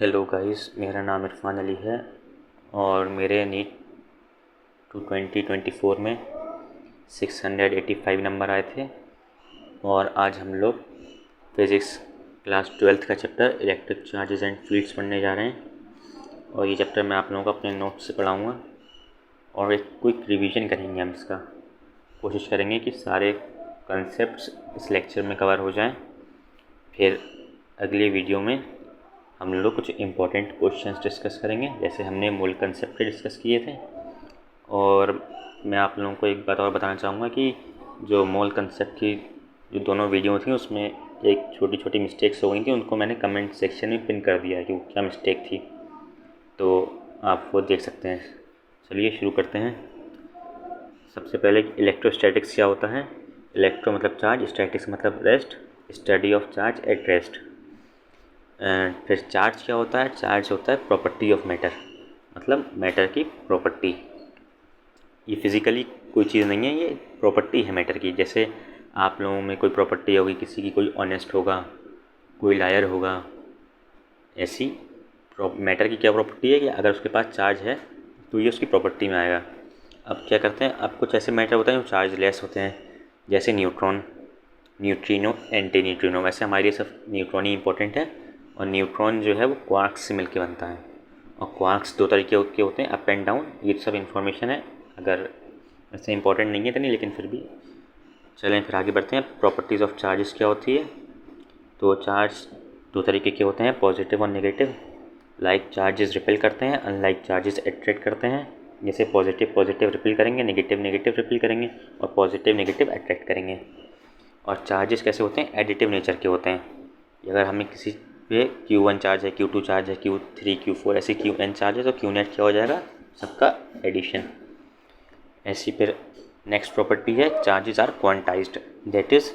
Hello guys, मेरा नाम इरफान अली है और मेरे नीट 2024 में 685 नंबर आए थे। और आज हम लोग फिज़िक्स क्लास 12th का chapter electric charges and fields पढ़ने जा रहे हैं। और ये चैप्टर मैं आप लोगों को अपने नोट्स से पढ़ाऊँगा और एक क्विक रिवीजन करेंगे हम इसका। कोशिश करेंगे कि सारे कॉन्सेप्ट्स इस लेक्चर में कवर हो जाएं। फिर अगले वीडियो में हम लोग कुछ इम्पोर्टेंट क्वेश्चंस डिस्कस करेंगे, जैसे हमने मूल कंसेप्ट डिस्कस किए थे। और मैं आप लोगों को एक बात और बताना चाहूँगा कि जो मूल कंसेप्ट की जो दोनों वीडियो थी उसमें एक छोटी छोटी मिस्टेक्स हो गई थी, उनको मैंने कमेंट सेक्शन में पिन कर दिया है कि वो क्या मिस्टेक थी, तो आप वो देख सकते हैं। चलिए शुरू करते हैं। सबसे पहले इलेक्ट्रोस्टैटिक्स क्या होता है। इलेक्ट्रो मतलब चार्ज, स्टैटिक्स मतलब rest, study of charge at rest. फिर चार्ज क्या होता है। चार्ज होता है प्रॉपर्टी ऑफ मैटर, मतलब मैटर की प्रॉपर्टी। ये फिज़िकली कोई चीज़ नहीं है, ये प्रॉपर्टी है मैटर की। जैसे आप लोगों में कोई प्रॉपर्टी होगी, किसी की कोई ऑनेस्ट होगा, कोई लायर होगा। ऐसी मैटर की क्या प्रॉपर्टी है कि अगर उसके पास चार्ज है तो ये उसकी प्रॉपर्टी में आएगा। अब क्या करते हैं, अब कुछ ऐसे मैटर होते हैं जो चार्ज लेस होते हैं, जैसे न्यूट्रॉन, न्यूट्रिनो, एंटी न्यूट्रिनो। वैसे हमारे लिए सब न्यूट्रॉन ही इंपॉर्टेंट है। और न्यूट्रॉन जो है वो क्वार्क्स से मिलके बनता है। और क्वार्क्स दो तरीके के होते हैं, अप एंड डाउन। ये सब इन्फॉर्मेशन है, अगर वैसे इंपॉर्टेंट नहीं है तो नहीं, लेकिन फिर भी चलें फिर आगे बढ़ते हैं। प्रॉपर्टीज़ ऑफ चार्जेस क्या होती है। तो चार्ज दो तरीके के होते हैं, पॉजिटिव और नेगेटिव। लाइक चार्जेस रिपेल करते हैं, अनलाइक चार्जेस अट्रैक्ट करते हैं। जैसे पॉजिटिव पॉजिटिव रिपेल करेंगे, नेगेटिव नेगेटिव रिपेल करेंगे, और पॉजिटिव नेगेटिव अट्रैक्ट करेंगे। और चार्जेस कैसे होते हैं, एडिटिव नेचर के होते हैं। अगर हमें किसी पे Q1 चार्ज है, Q2 चार्ज है, Q3 Q4 ऐसे Qn चार्ज है, तो Qnet क्या हो जाएगा, सबका एडिशन। ऐसी फिर नेक्स्ट प्रॉपर्टी है, charges are quantized. That is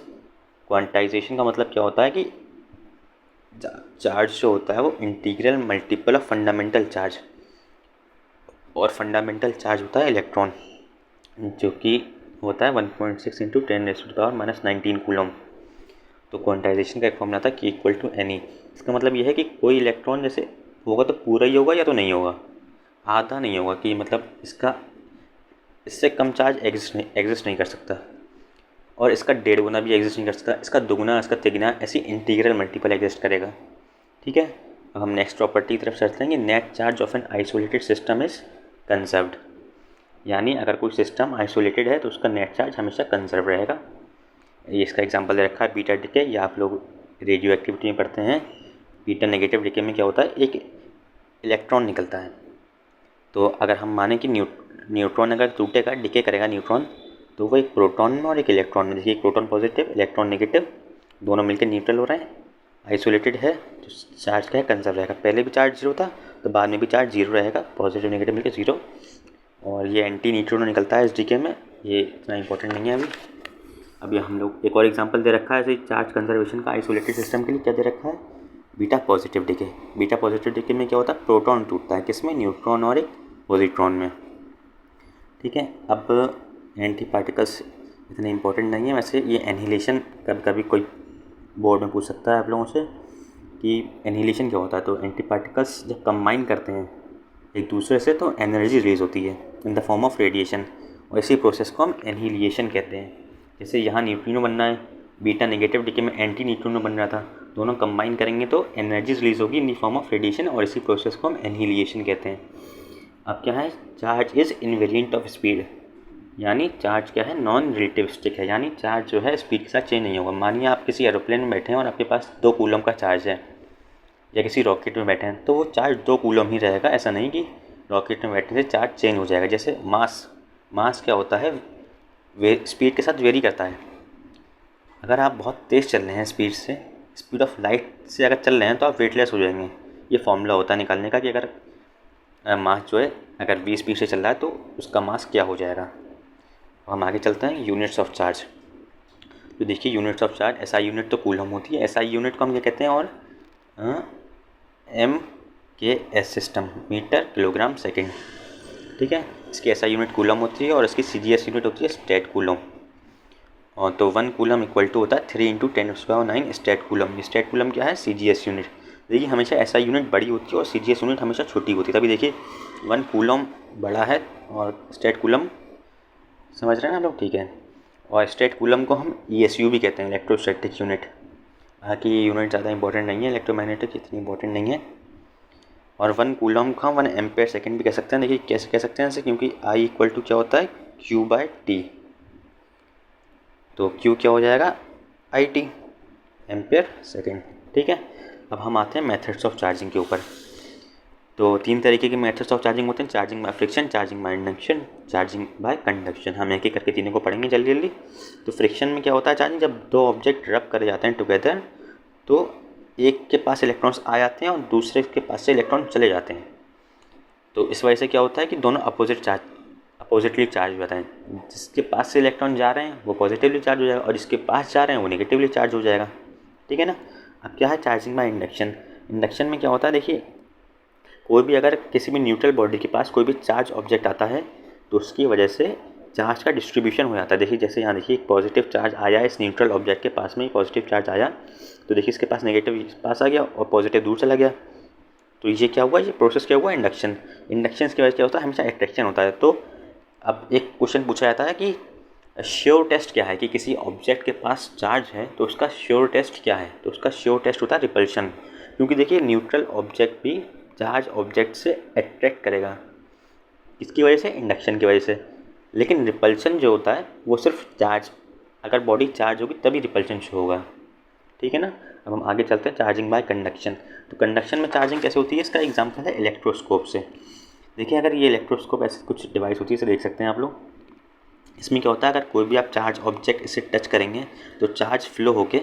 quantization का मतलब क्या होता है कि चार्ज जो होता है वो integral multiple of fundamental charge. और फंडामेंटल चार्ज होता है इलेक्ट्रॉन, जो कि होता है 1.6 इंटू 10⁻⁻19 कूलम। तो क्वांटाइजेशन का एक फॉर्मूला था कि इक्वल टू एनी। इसका मतलब यह है कि कोई इलेक्ट्रॉन जैसे होगा तो पूरा ही होगा या तो नहीं होगा, आधा नहीं होगा, कि मतलब इससे कम चार्ज एग्जिस्ट नहीं कर सकता, और इसका 1.5 गुना भी एग्जिस्ट नहीं कर सकता, इसका दुगुना, इसका तिगुना, ऐसी इंटीग्रल मल्टीपल एग्जिस्ट करेगा। ठीक है। अब हम नेक्स्ट प्रॉपर्टी की तरफ चलते हैं कि net charge of an isolated system is conserved. यानी अगर कोई सिस्टम आइसोलेटेड है तो उसका नेट चार्ज हमेशा कंजर्व रहेगा। ये इसका एग्जांपल दे रखा है बीटा डिके, या आप लोग रेडियो एक्टिविटी में पढ़ते हैं। बीटा नेगेटिव डिके में क्या होता है, एक इलेक्ट्रॉन निकलता है। तो अगर हम माने कि न्यूट्रॉन अगर टूटेगा, डिके करेगा न्यूट्रॉन, तो वो एक प्रोटॉन में और एक इलेक्ट्रॉन में। देखिए, एक प्रोटॉन पॉजिटिव, इलेक्ट्रॉन नेगेटिव, दोनों मिलकर न्यूट्रल हो रहे हैं। आइसोलेटेड है तो चार्ज क्या है, कंजर्व रहेगा। पहले भी चार्ज जीरो था तो बाद में भी चार्ज जीरो रहेगा, पॉजिटिव नेगेटिव मिलकर जीरो। और ये एंटी न्यूट्रिनो निकलता है इस डीके में, ये इतना इंपॉर्टेंट नहीं है अभी हम लोग एक और एग्जांपल दे रखा है ऐसे चार्ज कंजर्वेशन का आइसोलेटेड सिस्टम के लिए। क्या दे रखा है, beta positive decay. Beta positive decay में क्या होता है, प्रोटॉन टूटता है किसमें, न्यूट्रॉन और एक पॉजिट्रॉन में। ठीक है। अब एंटी पार्टिकल्स इतने इंपॉर्टेंट नहीं है। वैसे ये एनहिलेशन कभी कभी कोई बोर्ड में पूछ सकता है आप लोगों से कि एनहिलेशन क्या होता है। तो एंटी पार्टिकल्स जब कंबाइन करते हैं एक दूसरे से तो एनर्जी रिलीज होती है in the form of radiation, और इसी प्रोसेस को हम एनहिलिएशन कहते हैं। जैसे यहाँ न्यूट्रिनो बनना है, बीटा नेगेटिव डिके में एंटी न्यूट्रिनो बन रहा था, दोनों कंबाइन करेंगे तो एनर्जी रिलीज होगी in the form of radiation, और इसी प्रोसेस को हम एनहिलिएशन कहते हैं। अब क्या है, charge is invariant of speed. यानी चार्ज क्या है, नॉन रिलेटिविस्टिक है, यानी चार्ज जो है स्पीड के साथ चेंज नहीं होगा। मानिए आप किसी एरोप्लेन में बैठे हैं और आपके पास 2 कूलम का चार्ज है, या किसी रॉकेट में बैठे हैं तो वो चार्ज 2 कूलम ही रहेगा। ऐसा नहीं कि रॉकेट में बैठने से चार्ज चेंज हो जाएगा। जैसे मास क्या होता है, स्पीड के साथ वेरी करता है। अगर आप बहुत तेज़ चल रहे हैं स्पीड से, स्पीड ऑफ लाइट से अगर चल रहे हैं तो आप वेटलेस हो जाएंगे। ये फॉर्मूला होता है निकालने का कि अगर मास जो है अगर 20 स्पीड से चल रहा है तो उसका मास क्या हो जाएगा। हम आगे चलते हैं, यूनिट्स ऑफ चार्ज। तो देखिए units of charge, SI unit तो कूलम होती है, एसआई यूनिट को हम क्या कहते हैं, और MKS system, metre kilogram second. ठीक है। इसकी एसआई यूनिट कूलम होती है और इसकी CGS यूनिट होती है स्टेट कूलम। और तो 1 कूलम इक्वल टू होता है 3 × 10⁻⁹ स्टेट कूलम। स्टेट कूलम क्या है, CGS यूनिट। देखिए हमेशा एसआई यूनिट बड़ी होती है और सीजीएस यूनिट हमेशा छोटी होती है। तभी देखिए 1 कूलम बड़ा है और स्टेट कूलम, समझ रहे हैं ना लोग, ठीक है। और स्टेट कूलम को हम ईएसयू भी कहते हैं, इलेक्ट्रोस्टैटिक यूनिट। बाकी ये यूनिट ज़्यादा इंपॉर्टेंट नहीं है, इलेक्ट्रोमैग्नेटिक इतनी इंपॉर्टेंट नहीं है। और 1 कूलम को हम 1 एम्पेयर सेकेंड भी कह सकते हैं। देखिए कैसे कह सकते हैं ऐसे, क्योंकि आई इक्वल टू क्या होता है, Q/T। तो Q क्या हो जाएगा, IT, एम्पेयर सेकेंड, ठीक है। अब हम आते हैं मेथड्स ऑफ चार्जिंग के ऊपर। तो 3 तरीके के मेथड्स ऑफ चार्जिंग होते हैं, charging by friction, charging by induction, charging by conduction. हम एक एक करके तीनों को पढ़ेंगे जल्दी जल्दी। तो फ्रिक्शन में क्या होता है चार्जिंग, जब दो ऑब्जेक्ट रब करे जाते हैं टुगेदर, तो एक के पास इलेक्ट्रॉन्स आ जाते हैं और दूसरे के पास से इलेक्ट्रॉन चले जाते हैं। तो इस वजह से क्या होता है कि दोनों अपोजिटली चार्ज हो जाता है। जिसके पास से इलेक्ट्रॉन जा रहे हैं वो पॉजिटिवली चार्ज हो जाएगा और जिसके पास जा रहे हैं वो नेगेटिवली चार्ज हो जाएगा, ठीक है ना। अब क्या है चार्जिंग बाय इंडक्शन। इंडक्शन में क्या होता है, देखिए कोई भी अगर किसी भी न्यूट्रल बॉडी के पास कोई भी चार्ज ऑब्जेक्ट आता है तो उसकी वजह से चार्ज का डिस्ट्रीब्यूशन हो जाता है। देखिए जैसे यहाँ देखिए एक पॉजिटिव चार्ज आया इस न्यूट्रल ऑब्जेक्ट के पास में, पॉजिटिव चार्ज आया तो देखिए इसके पास नेगेटिव पास आ गया और पॉजिटिव दूर चला गया। तो ये क्या हुआ, ये प्रोसेस क्या हुआ, इंडक्शन। इंडक्शन की वजह से क्या होता है, हमेशा अट्रैक्शन होता है। तो अब एक क्वेश्चन पूछा जाता है कि श्योर टेस्ट क्या है, कि किसी ऑब्जेक्ट के पास चार्ज है तो उसका श्योर टेस्ट क्या है। तो उसका श्योर टेस्ट होता है रिपल्शन, क्योंकि देखिए न्यूट्रल ऑब्जेक्ट भी चार्ज ऑब्जेक्ट से अट्रैक्ट करेगा, इसकी वजह से, इंडक्शन की वजह से। लेकिन रिपल्शन जो होता है वो सिर्फ चार्ज, अगर बॉडी चार्ज होगी तभी रिपल्शन शो होगा, ठीक है ना। अब हम आगे चलते हैं चार्जिंग बाय कंडक्शन। तो कंडक्शन में चार्जिंग कैसे होती है, इसका एग्जांपल है इलेक्ट्रोस्कोप से। देखिए अगर ये इलेक्ट्रोस्कोप ऐसे कुछ डिवाइस होती है, इसे देख सकते हैं आप लोग। इसमें क्या होता है, अगर कोई भी आप चार्ज ऑब्जेक्ट इसे टच करेंगे तो चार्ज फ्लो होके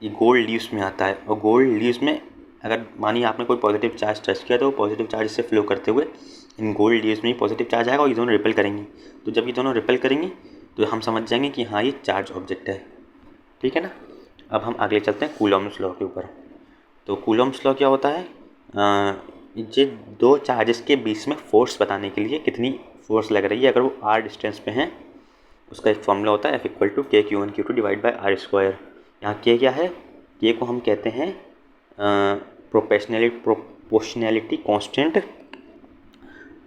ये गोल्ड लीव्स में आता है, और गोल्ड लीव्स में अगर मानिए आपने कोई पॉजिटिव चार्ज टच किया तो पॉजिटिव चार्ज से फ्लो करते हुए इन गोल्ड लीव्स में ही पॉजिटिव चार्ज आएगा और ये दोनों रिपेल करेंगी। तो जब ये दोनों रिपेल करेंगी तो हम समझ जाएंगे कि हाँ ये चार्ज ऑब्जेक्ट है, ठीक है ना। अब हम आगे चलते हैं कूलॉम्स लॉ के ऊपर। तो कूलॉम्स लॉ क्या होता है, ये दो चार्जेस के बीच में फोर्स बताने के लिए कितनी फोर्स लग रही है अगर वो r डिस्टेंस पे हैं, उसका एक फॉर्मूला होता है F = K(Q1Q2) divide by r²। यहाँ K क्या है, K को हम कहते हैं प्रोपोर्शनैलिटी कांस्टेंट,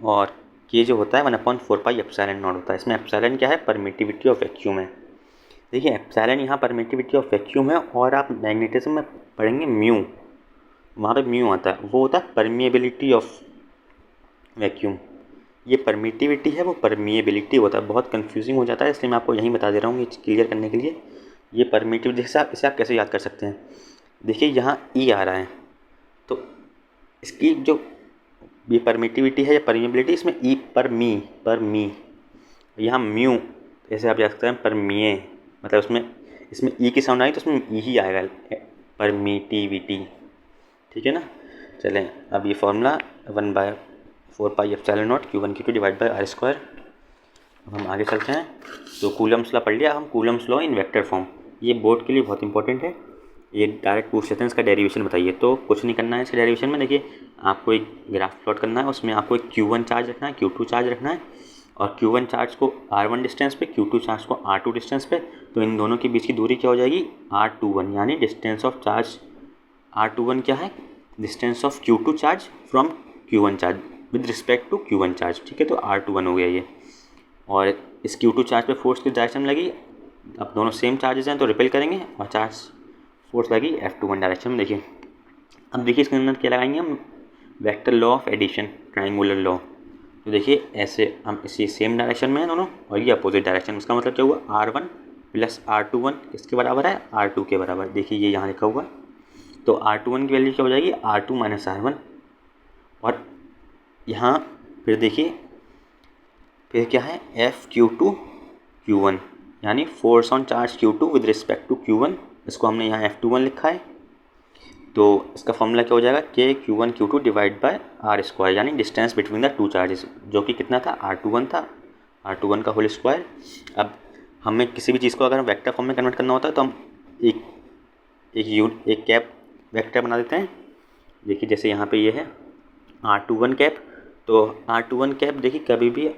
और K जो होता है 1/4πε0 होता है। इसमें एप्सिलॉन क्या है, परमिटिविटी ऑफ वैक्यूम है। देखिए एप्सिलॉन यहाँ परमिटिविटी ऑफ वैक्यूम है, और आप मैग्नेटिज्म में पढ़ेंगे म्यू, वहाँ पे म्यू आता है, वो होता है परमिएबिलिटी ऑफ वैक्यूम। ये परमिटिविटी है, वो परमिएबिलिटी होता है। बहुत कंफ्यूजिंग हो जाता है, इसलिए मैं आपको यहीं बता दे रहा हूँ ये क्लियर करने के लिए। ये परमिटिविटी इसे आप कैसे याद कर सकते हैं, देखिए यहाँ ई आ रहा है तो इसकी जो ये परमिटिविटी है या परमिएबिलिटी, इसमें ई पर मी, यहाँ म्यू ऐसे आप याद सकते हैं परमिए, मतलब उसमें इसमें ई की साउंड आई तो उसमें ई ही आएगा, परमिटिविटी, ठीक है ना। चलें अब ये formula 1/4πε0 Q1Q2 divide by r²। अब हम आगे चलते हैं। तो कूलम्स लॉ पढ़ लिया हम, Coulomb's law in vector form, ये बोर्ड के लिए बहुत इंपॉर्टेंट है। ये डायरेक्ट पूछ लेते हैं इसका डेरिवेशन बताइए, तो कुछ नहीं करना है इसके डेरिवेशन में। देखिए आपको एक ग्राफ प्लॉट करना है, उसमें आपको एक Q1 चार्ज रखना है, Q2 चार्ज रखना है, और Q1 चार्ज को R1 डिस्टेंस पे, Q2 चार्ज को R2 डिस्टेंस पे। तो इन दोनों के बीच की दूरी क्या हो जाएगी, R21, यानी डिस्टेंस ऑफ चार्ज। R21 क्या है, distance of Q2 charge from Q1 charge with respect to Q1 charge, ठीक है। तो R21 हो गया ये, और इस Q2 चार्ज पे फोर्स की डायरेक्शन लगी, अब दोनों सेम चार्जेस हैं तो रिपेल करेंगे, और चार्ज फोर्स लगी F21 डायरेक्शन में। देखिए अब देखिए इसके अंदर क्या लगाएंगे हम, vector law of addition, triangular law. तो देखिए ऐसे हम इसी सेम डायरेक्शन में हैं दोनों, और ये अपोजिट डायरेक्शन। इसका मतलब क्या हुआ, R1 + R21 किसके बराबर है, R2 के बराबर। देखिए ये यहाँ लिखा हुआ, तो R21 की वैल्यू क्या हो जाएगी, R2 - R1। और यहाँ फिर देखिए फिर क्या है, F(Q2Q1), यानी force on charge Q2 with respect to Q1, इसको हमने यहाँ F21 लिखा है। तो इसका फॉर्मूला क्या हो जाएगा, K(Q1Q2) डिवाइड बाय r², यानी distance between the two charges, जो कि कितना था, R21 था, R21 का होल स्क्वायर। अब हमें किसी भी चीज़ को अगर वेक्टर फॉर्म में कन्वर्ट करना होता है तो हम एक कैप वेक्टर बना देते हैं। देखिए जैसे यहाँ पे ये है R21 कैप, तो R21 कैप देखिए कभी भी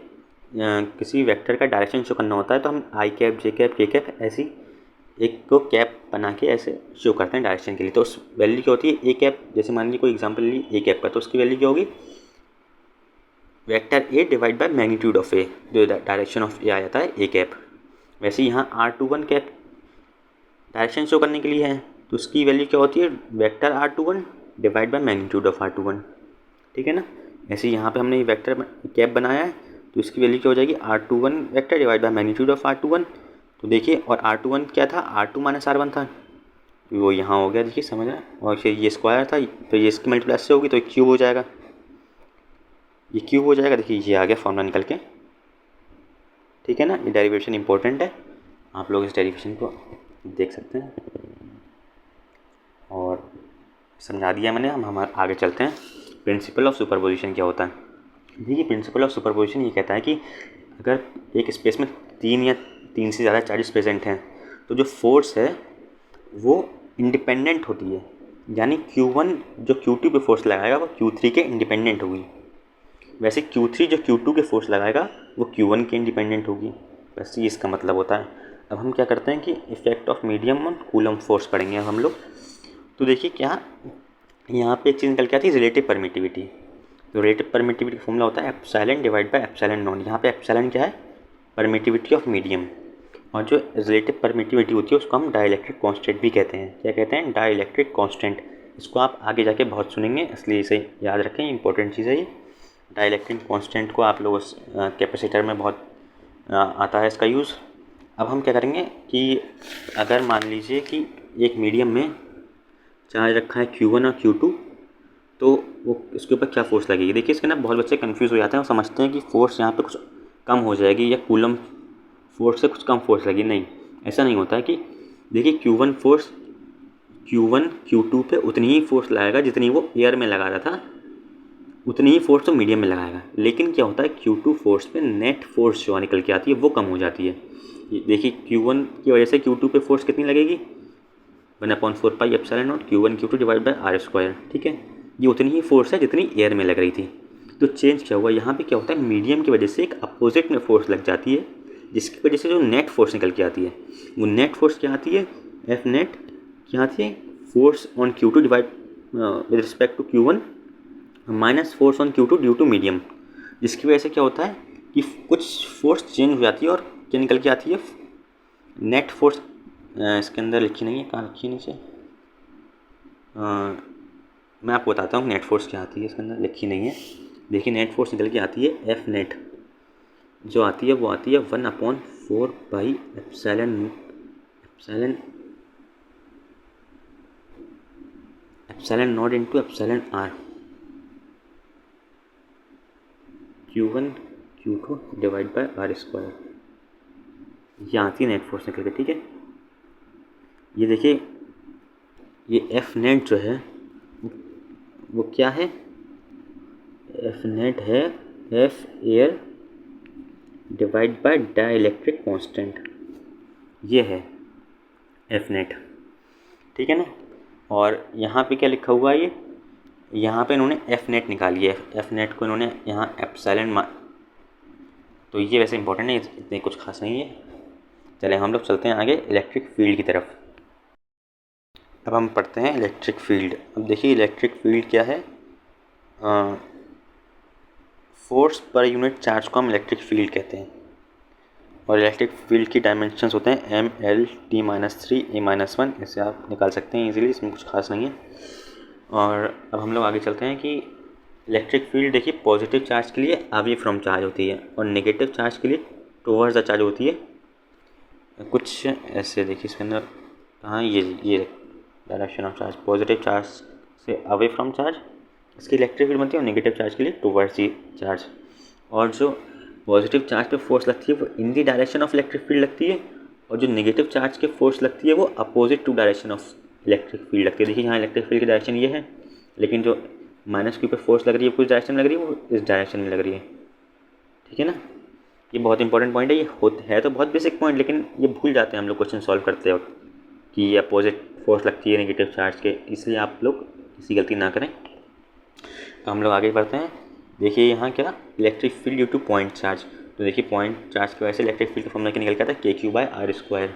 किसी वेक्टर का डायरेक्शन शो करना होता है तो हम I cap, J cap, K cap ऐसी एक को कैप बना के ऐसे शो करते हैं डायरेक्शन के लिए। तो उस वैल्यू क्या होती है, ए कैप, जैसे मान लीजिए कोई एग्जांपल ली ए कैप का, तो उसकी वैल्यू क्या होगी, vector A divide by magnitude of A, जो डायरेक्शन ऑफ ए आ जाता है ए कैप। वैसे यहाँ R21 कैप डायरेक्शन शो करने के लिए है, तो उसकी वैल्यू क्या होती है, vector R21 divide by magnitude of R21, ठीक है ना। ऐसे यहाँ पे हमने ये वेक्टर कैप बनाया है, तो इसकी वैल्यू क्या हो जाएगी, R21 vector divide by magnitude of R21। तो देखिए, और R21 क्या था, R2 माइनस R1 था, वो यहाँ हो गया, देखिए समझ रहे हैं। और फिर ये स्क्वायर था, तो ये इसकी मल्टीप्लाई से होगी तो क्यूब हो जाएगा, ये क्यूब हो जाएगा। देखिए ये आ गया फॉर्मूला निकल के, ठीक है ना। ये डेरिवेशन इंपॉर्टेंट है, आप लोग इस डेरिवेशन को देख सकते हैं। और समझा दिया मैंने, हम हमारे आगे चलते हैं। प्रिंसिपल ऑफ सुपरपोजिशन क्या होता है, देखिए प्रिंसिपल ऑफ सुपरपोजिशन ये कहता है कि अगर एक स्पेस में 3 या 3 से ज़्यादा चार्जेस प्रेजेंट हैं, तो जो फोर्स है वो इंडिपेंडेंट होती है, यानी Q1 जो Q2 पे फोर्स लगाएगा वो Q3 के इंडिपेंडेंट होगी। वैसे Q3 जो Q2 के फोर्स लगाएगा वो Q1 के इंडिपेंडेंट होगी। वैसे ये इसका मतलब होता है। अब हम क्या करते हैं कि effect of medium on coulomb force पढ़ेंगे अब हम लोग। तो देखिए क्या यहाँ पे एक चीज़ निकल के आती है, रिलेटिव परमिटिविटी। तो रिलेटिव परमिटिविटी का फॉर्मूला होता है epsilon divide by epsilon not. यहाँ पे एप्सिलॉन क्या है, परमिटिविटी ऑफ मीडियम, और जो रिलेटिव परमिटिविटी होती है उसको हम डाइलेक्ट्रिक कांस्टेंट भी कहते हैं। क्या कहते हैं, डाइलेक्ट्रिक कांस्टेंट। इसको आप आगे जाके बहुत सुनेंगे, इसलिए इसे याद रखें, इंपॉर्टेंट चीज़ है ये। डाइलेक्ट्रिक कांस्टेंट को आप लोग कैपेसिटर में बहुत आता है इसका यूज़। अब हम क्या करेंगे कि अगर मान लीजिए कि एक मीडियम में चार्ज रखा है Q1 और Q2, तो वो इसके ऊपर क्या फोर्स लगेगी। देखिए इसके ना बहुत बच्चे कंफ्यूज हो जाते हैं और समझते हैं कि फोर्स यहाँ पे कुछ कम हो जाएगी या कूलम फोर्स से कुछ कम फोर्स लगेगी। नहीं, ऐसा नहीं होता है। कि देखिए Q1 फोर्स Q1 Q2 पे उतनी ही फोर्स लगाएगा जितनी वो एयर में लगा रहा था, उतनी ही फोर्स तो मीडियम में लगाएगा। लेकिन क्या होता है, Q2 फोर्स पे नेट फोर्स जो निकल के आती है वो कम हो जाती है। देखिए Q1 की वजह से Q2 पे फोर्स कितनी लगेगी, 1/4 pi epsilon not Q1 Q2 divide bye R square, ठीक है। ये उतनी ही फोर्स है जितनी एयर में लग रही थी। तो चेंज क्या हुआ, यहाँ पे क्या होता है, मीडियम की वजह से एक अपोजिट में फोर्स लग जाती है, जिसकी वजह से जो नेट फोर्स निकल के आती है वो नेट फोर्स क्या आती है, एफ नेट क्या आती है, force on Q2 divide with respect to Q1 minus force on Q2 due to medium. जिसकी वजह से क्या होता है कि कुछ फोर्स चेंज हो जाती है और क्या निकल के आती है, नेट फोर्स। इसके अंदर लिखी नहीं है, कहाँ लिखी है नीचे, मैं आपको बताता हूँ नेट फोर्स क्या आती है, इसके अंदर लिखी नहीं है। देखिए नेट फोर्स निकल के आती है, एफ नेट जो आती है वो आती है 1/4 pi epsilon nought into epsilon r Q1 Q2 divide by are square. ये आती है नेट फोर्स निकल के, ठीक है। ये देखिए ये एफ नेट जो है वो क्या है, एफ नेट है F air divide by dielectric constant, ये है एफ नेट, ठीक है ना। और यहाँ पे क्या लिखा हुआ है, ये यहाँ पे इन्होंने एफ नेट निकाली है, एफ नेट को इन्होंने यहाँ एप्सिलॉन, तो ये वैसे इंपॉर्टेंट है, इतने कुछ खास नहीं है। चले हम लोग चलते हैं आगे इलेक्ट्रिक फील्ड की तरफ। अब हम पढ़ते हैं इलेक्ट्रिक फील्ड। अब देखिए इलेक्ट्रिक फील्ड क्या है, फोर्स पर यूनिट चार्ज को हम इलेक्ट्रिक फील्ड कहते हैं। और इलेक्ट्रिक फील्ड की डायमेंशंस होते हैं M/L/T-3 A-1, इसे आप निकाल सकते हैं इजीली, इसमें कुछ खास नहीं है। और अब हम लोग आगे चलते हैं कि इलेक्ट्रिक फील्ड देखिए पॉजिटिव चार्ज के लिए अवे फ्रॉम चार्ज होती है और नेगेटिव चार्ज के लिए टुवर्ड्स द चार्ज होती है। कुछ ऐसे देखिए इसके अंदर, हाँ ये direction of charge, positive charge से अवे फ्रॉम चार्ज इसकी इलेक्ट्रिक फील्ड बनती है, और नेगेटिव चार्ज के लिए टुवर्ड्स दी चार्ज। और जो पॉजिटिव चार्ज पे फोर्स लगती है वो in the direction of electric field लगती है, और जो नेगेटिव चार्ज के फोर्स लगती है वो opposite to direction of electric field लगती है। देखिए यहाँ इलेक्ट्रिक फील्ड की डायरेक्शन ये है, लेकिन जो -Q पे फोर्स लग रही है कुछ डायरेक्शन में लग रही है, वो इस डायरेक्शन में लग रही है, ठीक है ना। ये बहुत इंपॉर्टेंट पॉइंट है, ये है तो बहुत बेसिक पॉइंट, लेकिन ये भूल जाते हैं हम लोग क्वेश्चन सॉल्व करते वक्त कि ये अपोजिट फोर्स लगती है नेगेटिव चार्ज के, इसलिए आप लोग इसी गलती ना करें। हम लोग आगे बढ़ते हैं। देखिए यहाँ क्या, electric field due two point charge. तो देखिए पॉइंट चार्ज की वजह से इलेक्ट्रिक फील्ड का फॉर्मूला क्या निकल के आता है, KQ/R²।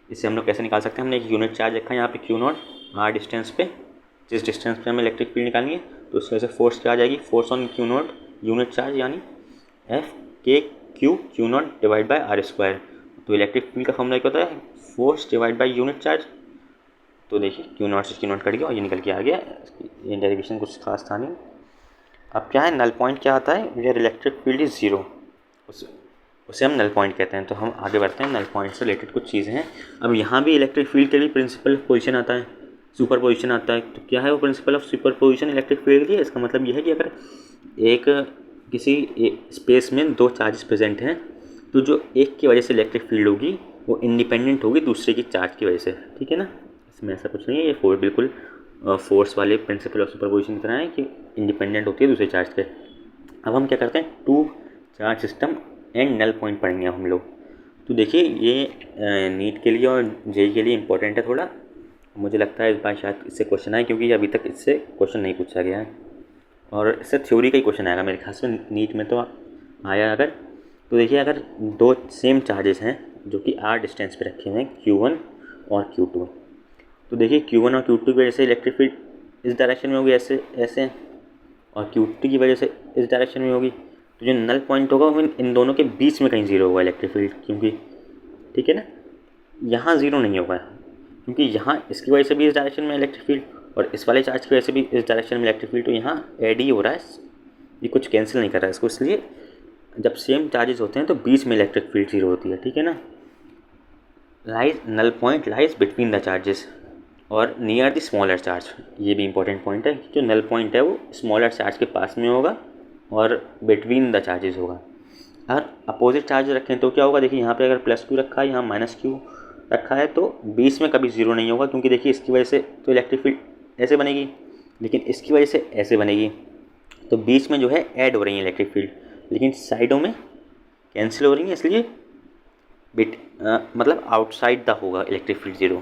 इससे हम लोग कैसे निकाल सकते हैं, हमने एक यूनिट चार्ज रखा है यहाँ पे Q0 r डिस्टेंस पे, जिस डिस्टेंस पे हमें इलेक्ट्रिक फील्ड निकालनी है, तो उसकी वजह से फोर्स क्या आ जाएगी, force on Q0 unit charge यानी F K Q0 divide by r square. तो इलेक्ट्रिक फील्ड का फॉर्मूला क्या होता है, force divide by unit charge. तो देखिए Q0 से Q0 कट गया और ये निकल के आ गया, ये डेरिवेशन कुछ खास था नहीं। अब क्या है, नल पॉइंट क्या आता है, where electric field is zero, उसे हम नल पॉइंट कहते हैं। तो हम आगे बढ़ते हैं, नल पॉइंट से रिलेटेड कुछ चीज़ें हैं। अब यहाँ भी इलेक्ट्रिक फील्ड के लिए प्रिंसिपल पोजीशन आता है, सुपर पोजीशन आता है। तो क्या है वो principle of super position electric field के लिए, इसका मतलब ये है कि अगर एक किसी स्पेस में दो चार्जेस प्रेजेंट हैं, तो जो एक की वजह से इलेक्ट्रिक फील्ड होगी वो इंडिपेंडेंट होगी दूसरे की चार्ज की वजह से, ठीक है ना। इसमें ऐसा कुछ नहीं है, ये बिल्कुल फोर्स वाले प्रिंसिपल ऑफ सुपर पोजीशन की तरह है कि इंडिपेंडेंट होती है दूसरे चार्ज के। अब हम क्या करते हैं, two charge system and null point पढ़ेंगे हम लोग। तो देखिए ये नीट के लिए और जेई के लिए इम्पोर्टेंट है थोड़ा, मुझे लगता है इस बार शायद इससे क्वेश्चन आए, क्योंकि अभी तक इससे क्वेश्चन नहीं पूछा गया है और इससे थ्योरी का ही क्वेश्चन आएगा मेरे ख्याल से नीट में तो आया अगर। तो देखिए अगर दो सेम चार्जेस हैं जो कि r डिस्टेंस पे रखे हुए हैं Q1 और Q2, तो देखिए Q1 और Q2 की वजह से इलेक्ट्रिक फील्ड इस डायरेक्शन में होगी ऐसे ऐसे, और Q2 की वजह से इस डायरेक्शन में होगी। तो जो नल पॉइंट होगा वो इन दोनों के बीच में कहीं जीरो होगा इलेक्ट्रिक फील्ड, क्योंकि ठीक है ना, यहाँ ज़ीरो नहीं होगा क्योंकि यहाँ इसकी वजह से भी इस डायरेक्शन में इलेक्ट्रिक फील्ड और इस वाले चार्ज की वजह से भी इस डायरेक्शन में इलेक्ट्रिक फील्ड, तो यहाँ ऐड ही हो रहा है, ये कुछ कैंसिल नहीं कर रहा है इसको। इसलिए जब सेम चार्जेस होते हैं तो बीच में इलेक्ट्रिक फील्ड जीरो होती है, ठीक है ना। Lies null point lies between the charges और नियर द स्मॉलर चार्ज, ये भी इंपॉर्टेंट पॉइंट है कि जो नल पॉइंट है वो स्मॉलर चार्ज के पास में होगा और बिटवीन द चार्जेस होगा। अगर अपोजिट चार्ज रखें तो क्या होगा, देखिए यहाँ पे अगर +Q रखा है, यहाँ -Q रखा है, तो बीच में कभी ज़ीरो नहीं होगा, क्योंकि देखिए इसकी वजह से तो इलेक्ट्रिक फील्ड ऐसे बनेगी, लेकिन इसकी वजह से ऐसे बनेगी, तो बीच में जो है ऐड हो रही है इलेक्ट्रिक फील्ड, लेकिन साइडों में कैंसिल हो रही है, इसलिए मतलब आउटसाइड द होगा इलेक्ट्रिक फील्ड जीरो।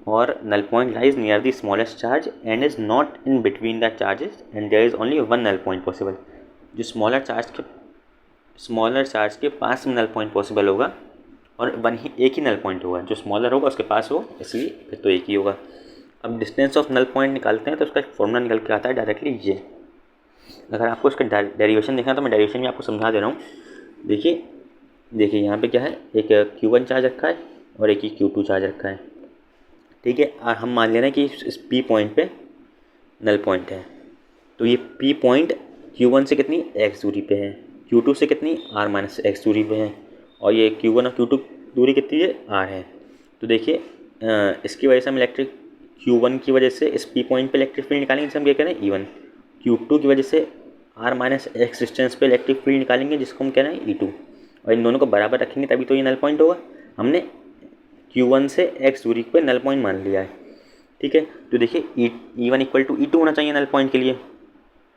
और null point lies near the smallest charge and is not in between the charges and there is only one null point possible. जो स्मॉलर चार्ज के पास में नल पॉइंट पॉसिबल होगा और एक ही null point होगा, जो स्मॉलर होगा उसके पास हो, इसलिए फिर तो एक ही होगा। अब डिस्टेंस ऑफ नल पॉइंट निकालते हैं तो उसका एक फॉर्मूला निकल के आता है डायरेक्टली ये। अगर आपको इसका डेरिवेशन देखना तो मैं डेरिवेशन भी आपको समझा दे रहा हूँ। देखिए यहाँ पे क्या है, एक Q1 चार्ज रखा है और एक ही Q2 चार्ज रखा है, ठीक है। और हम मान ले रहे हैं कि इस P पॉइंट पे नल पॉइंट है, तो ये P पॉइंट Q1 से कितनी x दूरी पे है, Q2 से कितनी r-x दूरी पे है, और ये Q1 और Q2 दूरी कितनी है, r है। तो देखिए इसकी वजह से हम इलेक्ट्रिक Q1 की वजह से इस P पॉइंट पे इलेक्ट्रिक फील्ड निकालेंगे, जिसे हम क्या कह रहे हैं E1। Q2 की वजह से r-x डिस्टेंस पे इलेक्ट्रिक फील्ड निकालेंगे, जिसको हम कह रहे हैं E2, और इन दोनों को बराबर रखेंगे तभी तो ये नल पॉइंट होगा। हमने Q1 से x दूरी पे नल पॉइंट मान लिया है, ठीक है। तो देखिए E1 इक्वल टू E2 होना चाहिए नल पॉइंट के लिए,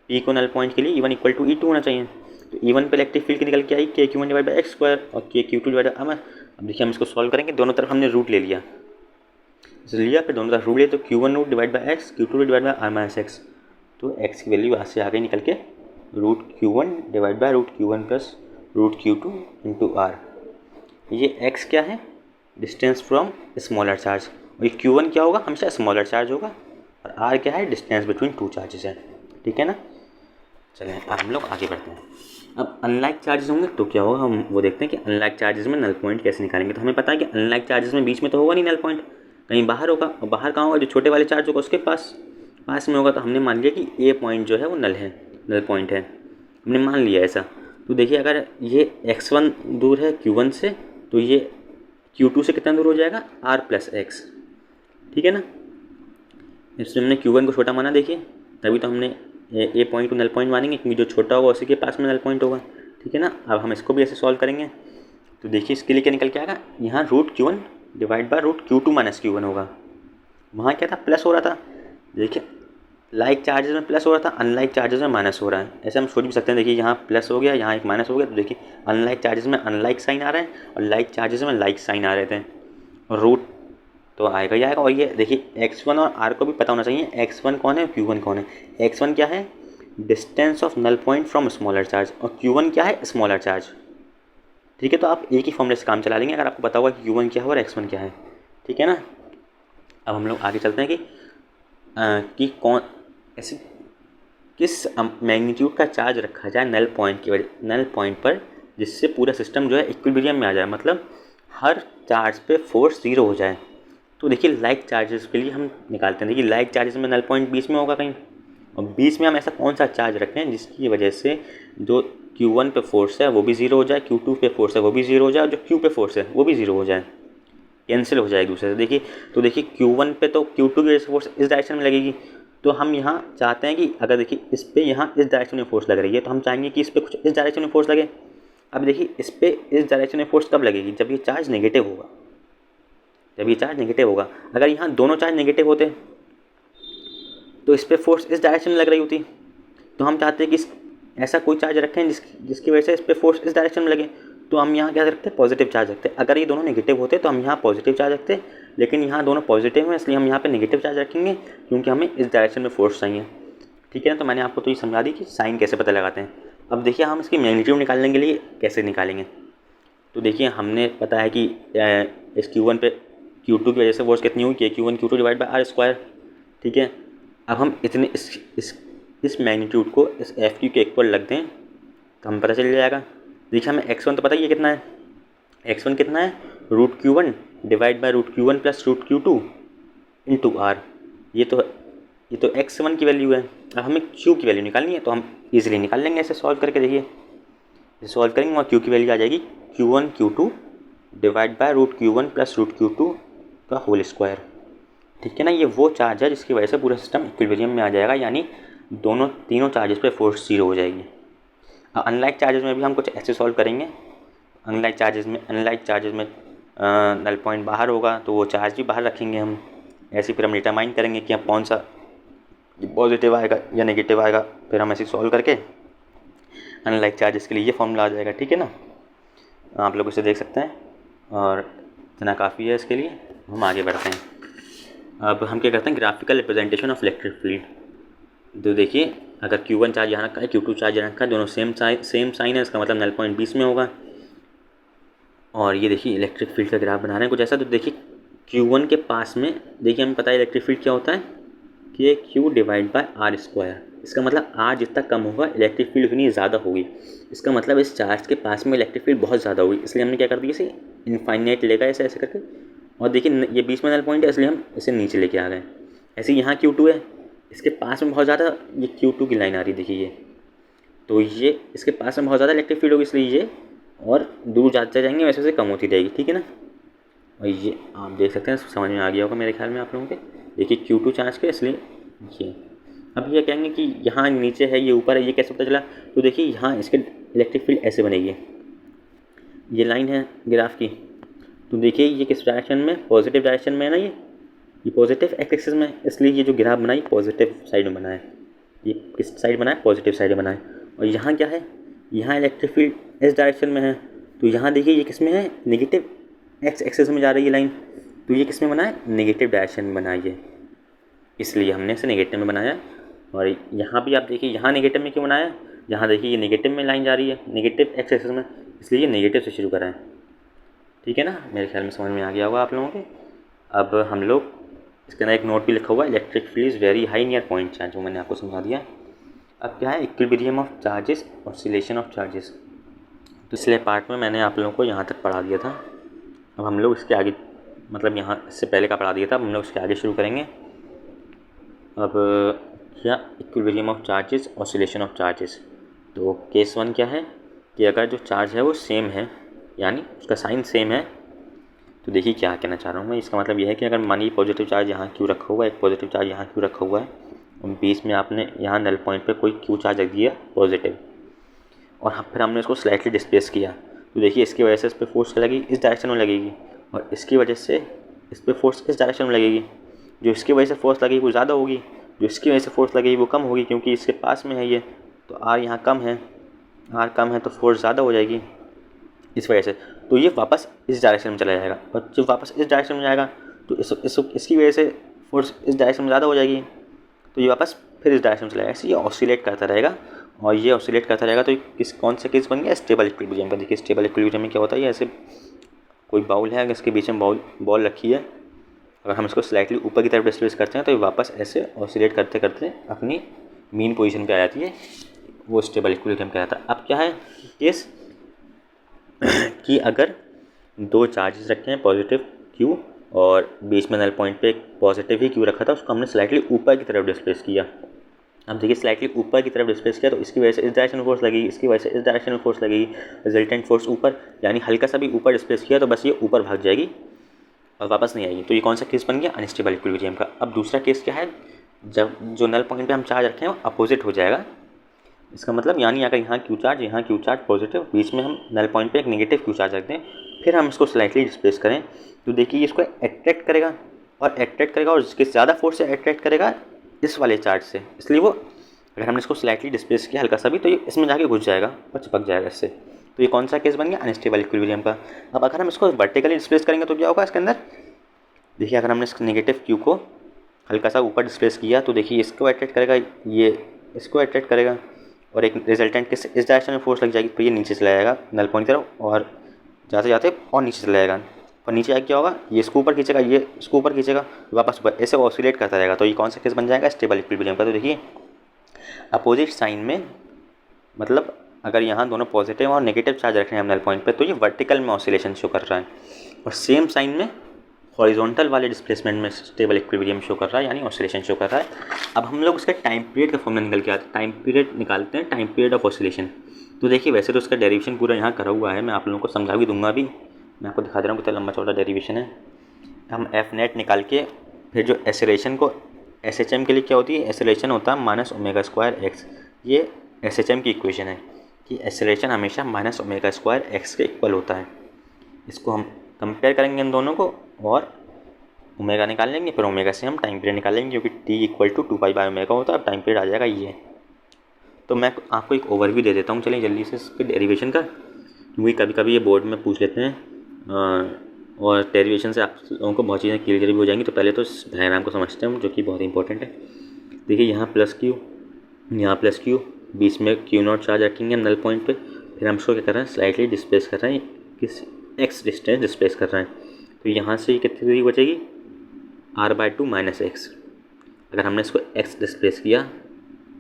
P को नल पॉइंट के लिए E1 इक्वल टू E2 होना चाहिए। तो E1 पे इलेक्ट्रिक फील्ड निकल के आई KQ1 divide by x square और KQ2 डिवाइड बाई r। अब देखिए हम इसको सॉल्व करेंगे, दोनों तरफ हमने रूट ले लिया, फिर दोनों तरफ रूट लिया, तो Q1 root divide by x, Q2 divide by r-x, तो x की वैल्यू यहाँ से आ गई निकल के √Q1 divide by √Q1 plus √Q2 into r। ये x क्या है, डिस्टेंस फ्रॉम स्मॉलर चार्ज, और ये Q1 क्या होगा, हमेशा स्मॉलर चार्ज होगा, और r क्या है, डिस्टेंस बिटवीन टू चार्जेस है, ठीक है ना। चलें अब हम लोग आगे बढ़ते हैं। अब अनलाइक चार्जेस होंगे तो क्या होगा, हम वो देखते हैं कि अनलाइक चार्जेस में नल पॉइंट कैसे निकालेंगे। तो हमें पता है कि अनलाइक चार्जेस में बीच में तो होगा नहीं नल पॉइंट, कहीं बाहर होगा, और बाहर कहाँ होगा, जो छोटे वाले चार्ज होगा उसके पास में होगा। तो हमने मान लिया कि A पॉइंट जो है वो नल पॉइंट है, हमने मान लिया ऐसा। तो देखिए अगर ये x1 दूर है Q1 से, तो ये Q2 से कितना दूर हो जाएगा, r+x, ठीक है ना। इसमें हमने Q1 को छोटा माना, देखिए तभी तो हमने A पॉइंट को नल पॉइंट मानेंगे, क्योंकि जो छोटा होगा उसी के पास में नल पॉइंट होगा, ठीक है ना। अब हम इसको भी ऐसे सॉल्व करेंगे, तो देखिए इसके लिए क्या निकल के आएगा, यहाँ √Q1 divide by √Q2 minus Q1 होगा। वहाँ क्या था, प्लस हो रहा था, देखिए लाइक चार्जेस में प्लस हो रहा था, अनलाइक चार्जेस में माइनस हो रहा है। ऐसे हम सोच भी सकते हैं, देखिए यहाँ प्लस हो गया, यहाँ एक माइनस हो गया, तो देखिए अनलाइक चार्जेस में अनलाइक साइन आ रहा है और लाइक चार्जेस में लाइक साइन आ रहे थे, और रूट तो आएगा ही आएगा। और ये देखिए x1 और r को भी पता होना चाहिए, x1 कौन है, Q1 कौन है। x1 क्या है, distance of null point from smaller charge, और Q1 क्या है, स्मॉलर चार्ज। ठीक है, तो आप एक ही फॉर्मूले से काम चला लेंगे अगर आपको पता होगा कि Q1 क्या है और X1 क्या है। ठीक है ना। अब हम लोग आगे चलते हैं कि कौन ऐसे किस मैग्नीट्यूड का चार्ज रखा जाए नल पॉइंट पर जिससे पूरा सिस्टम जो है इक्विलिब्रियम में आ जाए, मतलब हर चार्ज पे फोर्स 0 हो जाए। तो देखिए लाइक चार्जेस के लिए हम निकालते हैं। देखिए लाइक चार्जेस में नल पॉइंट बीच में होगा कहीं, और बीच में हम ऐसा कौन सा चार्ज रखें जिसकी वजह से जो Q1 पे फोर्स है वो भी 0 हो जाए, Q2 पे फोर्स है वो भी 0 हो जाए, और जो Q पे फोर्स है वो भी 0 हो जाए, कैंसिल हो जाए एक दूसरे से। देखिए तो देखिए Q1 पे तो Q2 की वजह से फोर्स इस डायरेक्शन में लगेगी, तो हम यहाँ चाहते हैं कि अगर देखिए इस पे यहाँ इस डायरेक्शन में फोर्स लग रही है तो हम चाहेंगे कि इस पे कुछ इस डायरेक्शन में फोर्स लगे। अब देखिए इस पे इस डायरेक्शन में फोर्स कब लगेगी, जब ये चार्ज नेगेटिव होगा, जब ये चार्ज नेगेटिव होगा। अगर यहाँ दोनों चार्ज नेगेटिव होते तो इस पे फोर्स इस डायरेक्शन में लग रही होती, तो हम चाहते हैं कि ऐसा कोई चार्ज रखें जिसकी वजह से इस पे फोर्स इस डायरेक्शन में लगे, तो हम यहाँ क्या रखते हैं, पॉजिटिव चार्ज रखते हैं। अगर ये दोनों नेगेटिव होते तो हम यहाँ पॉजिटिव चार्ज रखते हैं, लेकिन यहाँ दोनों पॉजिटिव हैं इसलिए हम यहाँ पे नेगेटिव चार्ज रखेंगे क्योंकि हमें इस डायरेक्शन में फोर्स चाहिए। ठीक है ना। तो मैंने आपको तो ये समझा दी कि साइन कैसे पता लगाते हैं। अब देखिए हम इसकी मैग्नीट्यूड निकालने के लिए कैसे निकालेंगे। तो देखिए हमने पता है कि इस Q1 पे Q2 की वजह से फोर्स कितनी हुई कि Q1 Q2 divide by R²। ठीक है। अब हम इतने इस मैग्नीट्यूड को इस FQ के इक्वल रख दें तो हमें पता चल जाएगा। देखिए हमें X1 तो पता ही है कितना है, X1 कितना है √Q1 divide by √Q1 plus √Q2 into R। ये तो X1 की वैल्यू है। अब हमें Q की वैल्यू निकालनी है तो हम इजीली निकाल लेंगे ऐसे सॉल्व करके। देखिए सॉल्व करेंगे और Q की वैल्यू आ जाएगी Q1 Q2 divide bye √Q1 plus √Q2 का होल स्क्वायर। ठीक है ना। ये वो चार्ज है जिसकी वजह से पूरा सिस्टम इक्विलिब्रियम में आ जाएगा, यानी तीनों चार्जेस पे फोर्स 0 हो जाएगी। अनलाइक चार्जेस में भी हम कुछ ऐसे सॉल्व करेंगे। अनलाइक चार्जेस में नल पॉइंट बाहर होगा तो वो चार्ज भी बाहर रखेंगे हम। ऐसे फिर हम डिटरमाइन करेंगे कि हम कौन सा पॉजिटिव आएगा या नेगेटिव आएगा, फिर हम ऐसे सॉल्व करके अनलाइक चार्जेस के लिए ये फॉर्मूला आ जाएगा। ठीक है ना। आप लोग इसे देख सकते हैं और इतना काफ़ी है इसके लिए। हम आगे बढ़ते हैं। अब हम क्या करते हैं, graphical representation of electric field. तो देखिए अगर Q1 चार्ज यहाँ रखा है, Q2 चार्ज यहाँ रखा है, दोनों सेम साइन है, इसका मतलब नल पॉइंट बीच में होगा। और ये देखिए इलेक्ट्रिक फील्ड का ग्राफ बना रहे हैं कुछ ऐसा। तो देखिए Q1 के पास में देखिए हमें पता है इलेक्ट्रिक फील्ड क्या होता है कि Q डिवाइड बाय R²। इसका मतलब R जितना कम होगा इलेक्ट्रिक फील्ड उतनी ज़्यादा होगी। इसका मतलब इस चार्ज के पास में इलेक्ट्रिक फील्ड बहुत ज़्यादा होगी, इसलिए हमने क्या कर दिया, इसे इनफाइनाइट लेगा ऐसे करके। और देखिए ये बीच में नल पॉइंट है इसलिए हम इसे नीचे लेके आ गए। ऐसे यहाँ Q2 है, इसके पास में बहुत ज़्यादा ये Q2 की लाइन आ रही है देखिए ये, तो ये इसके पास में बहुत ज़्यादा इलेक्ट्रिक फील्ड होगी इसलिए ये और दूर जाते जाएंगे वैसे कम होती जाएगी। ठीक है ना। और ये आप देख सकते हैं, समझ में आ गया होगा मेरे ख्याल में आप लोगों के। देखिए Q2 चार्ज के इसलिए ये। अब ये कहेंगे कि यहाँ नीचे है ये ऊपर है, ये कैसे पता चला। तो देखिए यहाँ इसके इलेक्ट्रिक फील्ड ऐसे बनेगी, ये लाइन है ग्राफ की। तो देखिए ये किस डायरेक्शन में, पॉजिटिव डायरेक्शन में है ना, ये पॉजिटिव एक्सिस में, इसलिए ये जो ग्राफ बनाई पॉजिटिव साइड में बना है। ये किस साइड बना है, पॉजिटिव साइड में बना है। और यहाँ क्या है, यहाँ इलेक्ट्रिक फील्ड इस डायरेक्शन में है, तो यहाँ देखिए ये किस में है, नेगेटिव एक्स एक्सिस में जा रही है लाइन, तो ये किस में बना है, नेगेटिव डायरेक्शन में बना है, इसलिए हमने इसे नेगेटिव में बनाया। और यहाँ भी आप देखिए यहाँ नेगेटिव में क्यों बनाया, यहाँ देखिए ये नेगेटिव में लाइन जा रही है, नेगेटिव एक्स एक्सिस में, इसलिए ये नेगेटिव से शुरू कराएं। ठीक है ना। मेरे ख्याल में समझ में आ गया होगा आप लोगों के। अब हम लोग इसके अंदर एक नोट भी लिखा हुआ है, electric field is very high near point charge, जो मैंने आपको समझा दिया। अब क्या है, equilibrium of charges, oscillation of charges. तो पिछले पार्ट में मैंने आप लोगों को यहाँ तक पढ़ा दिया था। अब हम लोग इसके आगे, मतलब यहाँ इससे पहले का पढ़ा दिया था, अब हम लोग इसके आगे शुरू करेंगे। अब क्या, equilibrium of charges, oscillation of charges. तो केस 1 क्या है कि अगर जो चार्ज है वो सेम है, यानी उसका साइन सेम है, तो देखिए क्या कहना चाह रहा हूँ मैं। इसका मतलब यह है कि अगर मानिए पॉजिटिव चार्ज यहाँ क्यों रखा हुआ है, एक पॉजिटिव चार्ज यहाँ क्यों रखा हुआ है, और बीच में आपने यहाँ नल पॉइंट पे कोई क्यू चार्ज रख दिया पॉजिटिव, और फिर हमने इसको स्लाइटली डिस्प्लेस किया, तो देखिए इसकी वजह से इस पर फोर्स लगेगी, इस डायरेक्शन में लगेगी, और इसकी वजह से इस पर फोर्स इस डायरेक्शन में लगेगी। जो इसकी वजह से फोर्स लगेगी वो ज़्यादा होगी, जो इसकी वजह से फोर्स लगेगी वो कम होगी, क्योंकि इसके पास में है ये, तो आर यहाँ कम है, आर कम है तो फोर्स ज़्यादा हो जाएगी इस वजह से। तो ये वापस इस डायरेक्शन में चला जाएगा, और जब वापस इस डायरेक्शन में जाएगा तो इसकी वजह से फोर्स इस डायरेक्शन में ज़्यादा हो जाएगी, तो ये वापस फिर इस डायरेक्शन में चला जाएगा। ऐसे ये ऑसिलेट करता रहेगा और ये ऑसिलेट करता रहेगा। तो ये कौन सा केस बन गया? स्टेबल इक्विलिब्रियम का। देखिए स्टेबल इक्विलिब्रियम में क्या होता है, ये ऐसे कोई बाउल है, अगर इसके बीच में बॉल रखी है, अगर हम इसको स्लाइटली ऊपर की तरफ डिस्प्लेस करते हैं तो ये वापस ऐसे ऑसिलेट करते करते अपनी मीन पोजीशन पे आ जाती है, वो स्टेबल इक्विलिब्रियम कहलाता है। अब क्या है केस कि अगर दो चार्जेस रखे हैं पॉजिटिव क्यू और बीच में नल पॉइंट पे एक पॉजिटिव ही क्यू रखा था, उसको हमने स्लाइटली ऊपर की तरफ डिस्प्लेस किया। अब देखिए स्लाइटली ऊपर की तरफ डिस्प्लेस किया तो इसकी वजह से इस डायरेक्शन में फोर्स लगेगी, इसकी वजह से इस डायरेक्शन में फोर्स लगेगी, रिजल्टेंट फोर्स ऊपर, यानी हल्का सा भी ऊपर डिस्प्लेस किया तो बस ये ऊपर भाग जाएगी और वापस नहीं आएगी। तो ये कौन सा केस बन गया? अनस्टेबल इक्विलिब्रियम का। अब दूसरा केस क्या है, जब जो नल पॉइंट पे हम चार्ज रखें वो अपोजिट हो जाएगा। इसका मतलब यानी अगर यहाँ क्यू चार्ज पॉजिटिव, बीच में हम नल पॉइंट पे एक नेगेटिव क्यू चार्ज रख दें, फिर हम इसको स्लाइटली डिस्प्लेस करें तो देखिए इसको अट्रैक्ट करेगा और इसके ज़्यादा फोर्स से अट्रैक्ट करेगा इस वाले चार्ज से, इसलिए वो अगर हमने इसको स्लाइटली डिस्प्लेस किया हल्का सा भी तो ये इसमें जाके घुस जाएगा और चिपक जाएगा इससे। तो ये कौन सा केस बन गया? अनस्टेबल इक्विलिब्रियम का। अब अगर हम इसको वर्टिकली डिस्प्लेस करेंगे तो क्या होगा इसके अंदर? देखिए अगर हमने इस नेगेटिव क्यू को हल्का सा ऊपर डिस्प्लेस किया तो देखिए इसको अट्रैक्ट करेगा, ये इसको अट्रैक्ट करेगा और एक रिजल्टेंट के इस डायरेक्शन में फोर्स लग जाएगी तो ये नीचे चला जाएगा नल पॉइंट की तरफ और जाते जाते और नीचे चला जाएगा। और नीचे आके क्या होगा, ये इसको ऊपर खींचेगा, ये इसको ऊपर खींचेगा, वापस ऊपर, ऐसे ऑसिलेट करता रहेगा। तो ये कौन सा केस बन जाएगा? स्टेबल इक्विलिब्रियम का। तो देखिए अपोजिट साइन में, मतलब अगर यहाँ दोनों पॉजिटिव और नेगेटिव चार्ज रख रहे हैं हम नल पॉइंट पे तो ये वर्टिकल में ऑसिलेशन शो कर रहा है, और सेम साइन में हॉरिजॉन्टल वाले डिस्प्लेसमेंट में स्टेबल इक्विलिब्रियम शो कर रहा है, यानी ऑसिलेशन शो कर रहा है। अब हम लोग उसका टाइम पीरियड का फॉर्मूला निकल के आते हैं, टाइम पीरियड निकालते हैं, टाइम पीरियड ऑफ ऑसिलेशन। तो देखिए वैसे तो उसका डेरिवेशन पूरा यहाँ करा हुआ है, मैं आप लोगों को समझा भी दूंगा, अभी मैं आपको दिखा दे रहा हूँ कितना लंबा चौड़ा डेरिवेशन है। हम एफ नेट निकाल के फिर जो एसेलेरेशन को, एस एच एम के लिए क्या होती है, एसेलेरेशन होता है माइनस ओमेगा स्क्वायर एक्स। ये एस एच एम की इक्वेशन है कि एसेलेरेशन हमेशा माइनस ओमेगा स्क्वायर एक्स के इक्वल होता है। इसको हम कंपेयर करेंगे इन दोनों को और ओमेगा निकाल लेंगे, फिर ओमेगा से हम टाइम पीरियड निकाल लेंगे क्योंकि टी इक्वल टू 2π/ओमेगा होता है। अब टाइम पीरियड आ जाएगा ये। तो मैं आपको एक ओवरव्यू दे देता हूँ, चलिए जल्दी से इसके डेरिवेशन का, क्योंकि कभी कभी ये बोर्ड में पूछ लेते हैं और डेरिवेशन से आप लोगों को बहुत चीज़ें क्लियर भी हो जाएंगी। तो पहले तो इस डायग्राम को समझते हैं जो कि बहुत इंपॉर्टेंट है। देखिए यहाँ प्लस क्यू, यहाँ प्लस क्यू, बीच में क्यू नॉट चार्ज रखेंगे नल पॉइंट पे, फिर हम इसको क्या कर रहे हैं, स्लाइटली डिस्प्लेस कर रहे हैं, किस एक्स डिस्टेंस डिस्प्लेस कर रहे हैं। तो यहाँ से कितनी दूरी बचेगी, r/2 माइनस एक्स। अगर हमने इसको x डिस्प्लेस किया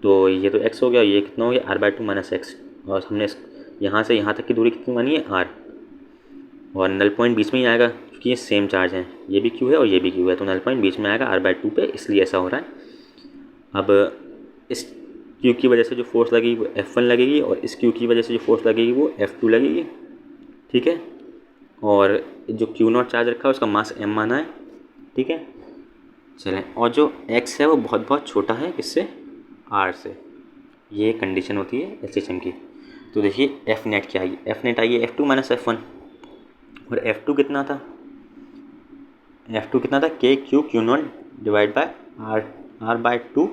तो ये तो x हो गया, ये कितना हो गया, r/2 माइनस एक्स। और हमने यहाँ से यहाँ तक की दूरी कितनी मानी है, r, और नल पॉइंट बीच में ही आएगा क्योंकि ये सेम चार्ज है, ये भी q है और ये भी q है, तो नल पॉइंट बीच में आएगा r/2 पे, इसलिए ऐसा हो रहा है। अब इस q की वजह से जो फोर्स लगेगी वो F1 लगेगी और इस q की वजह से जो फोर्स लगेगी वो F2 लगेगी, ठीक है। और जो q नॉट चार्ज रखा है उसका मास m माना है, ठीक है। चलें, और जो x है वो बहुत बहुत छोटा है इससे, r से, ये कंडीशन होती है SHM की। तो देखिए F नेट क्या आएगी, F नेट आएगी F2 माइनस F1, और F2 कितना था, F2 कितना था, k Q not divide by r/2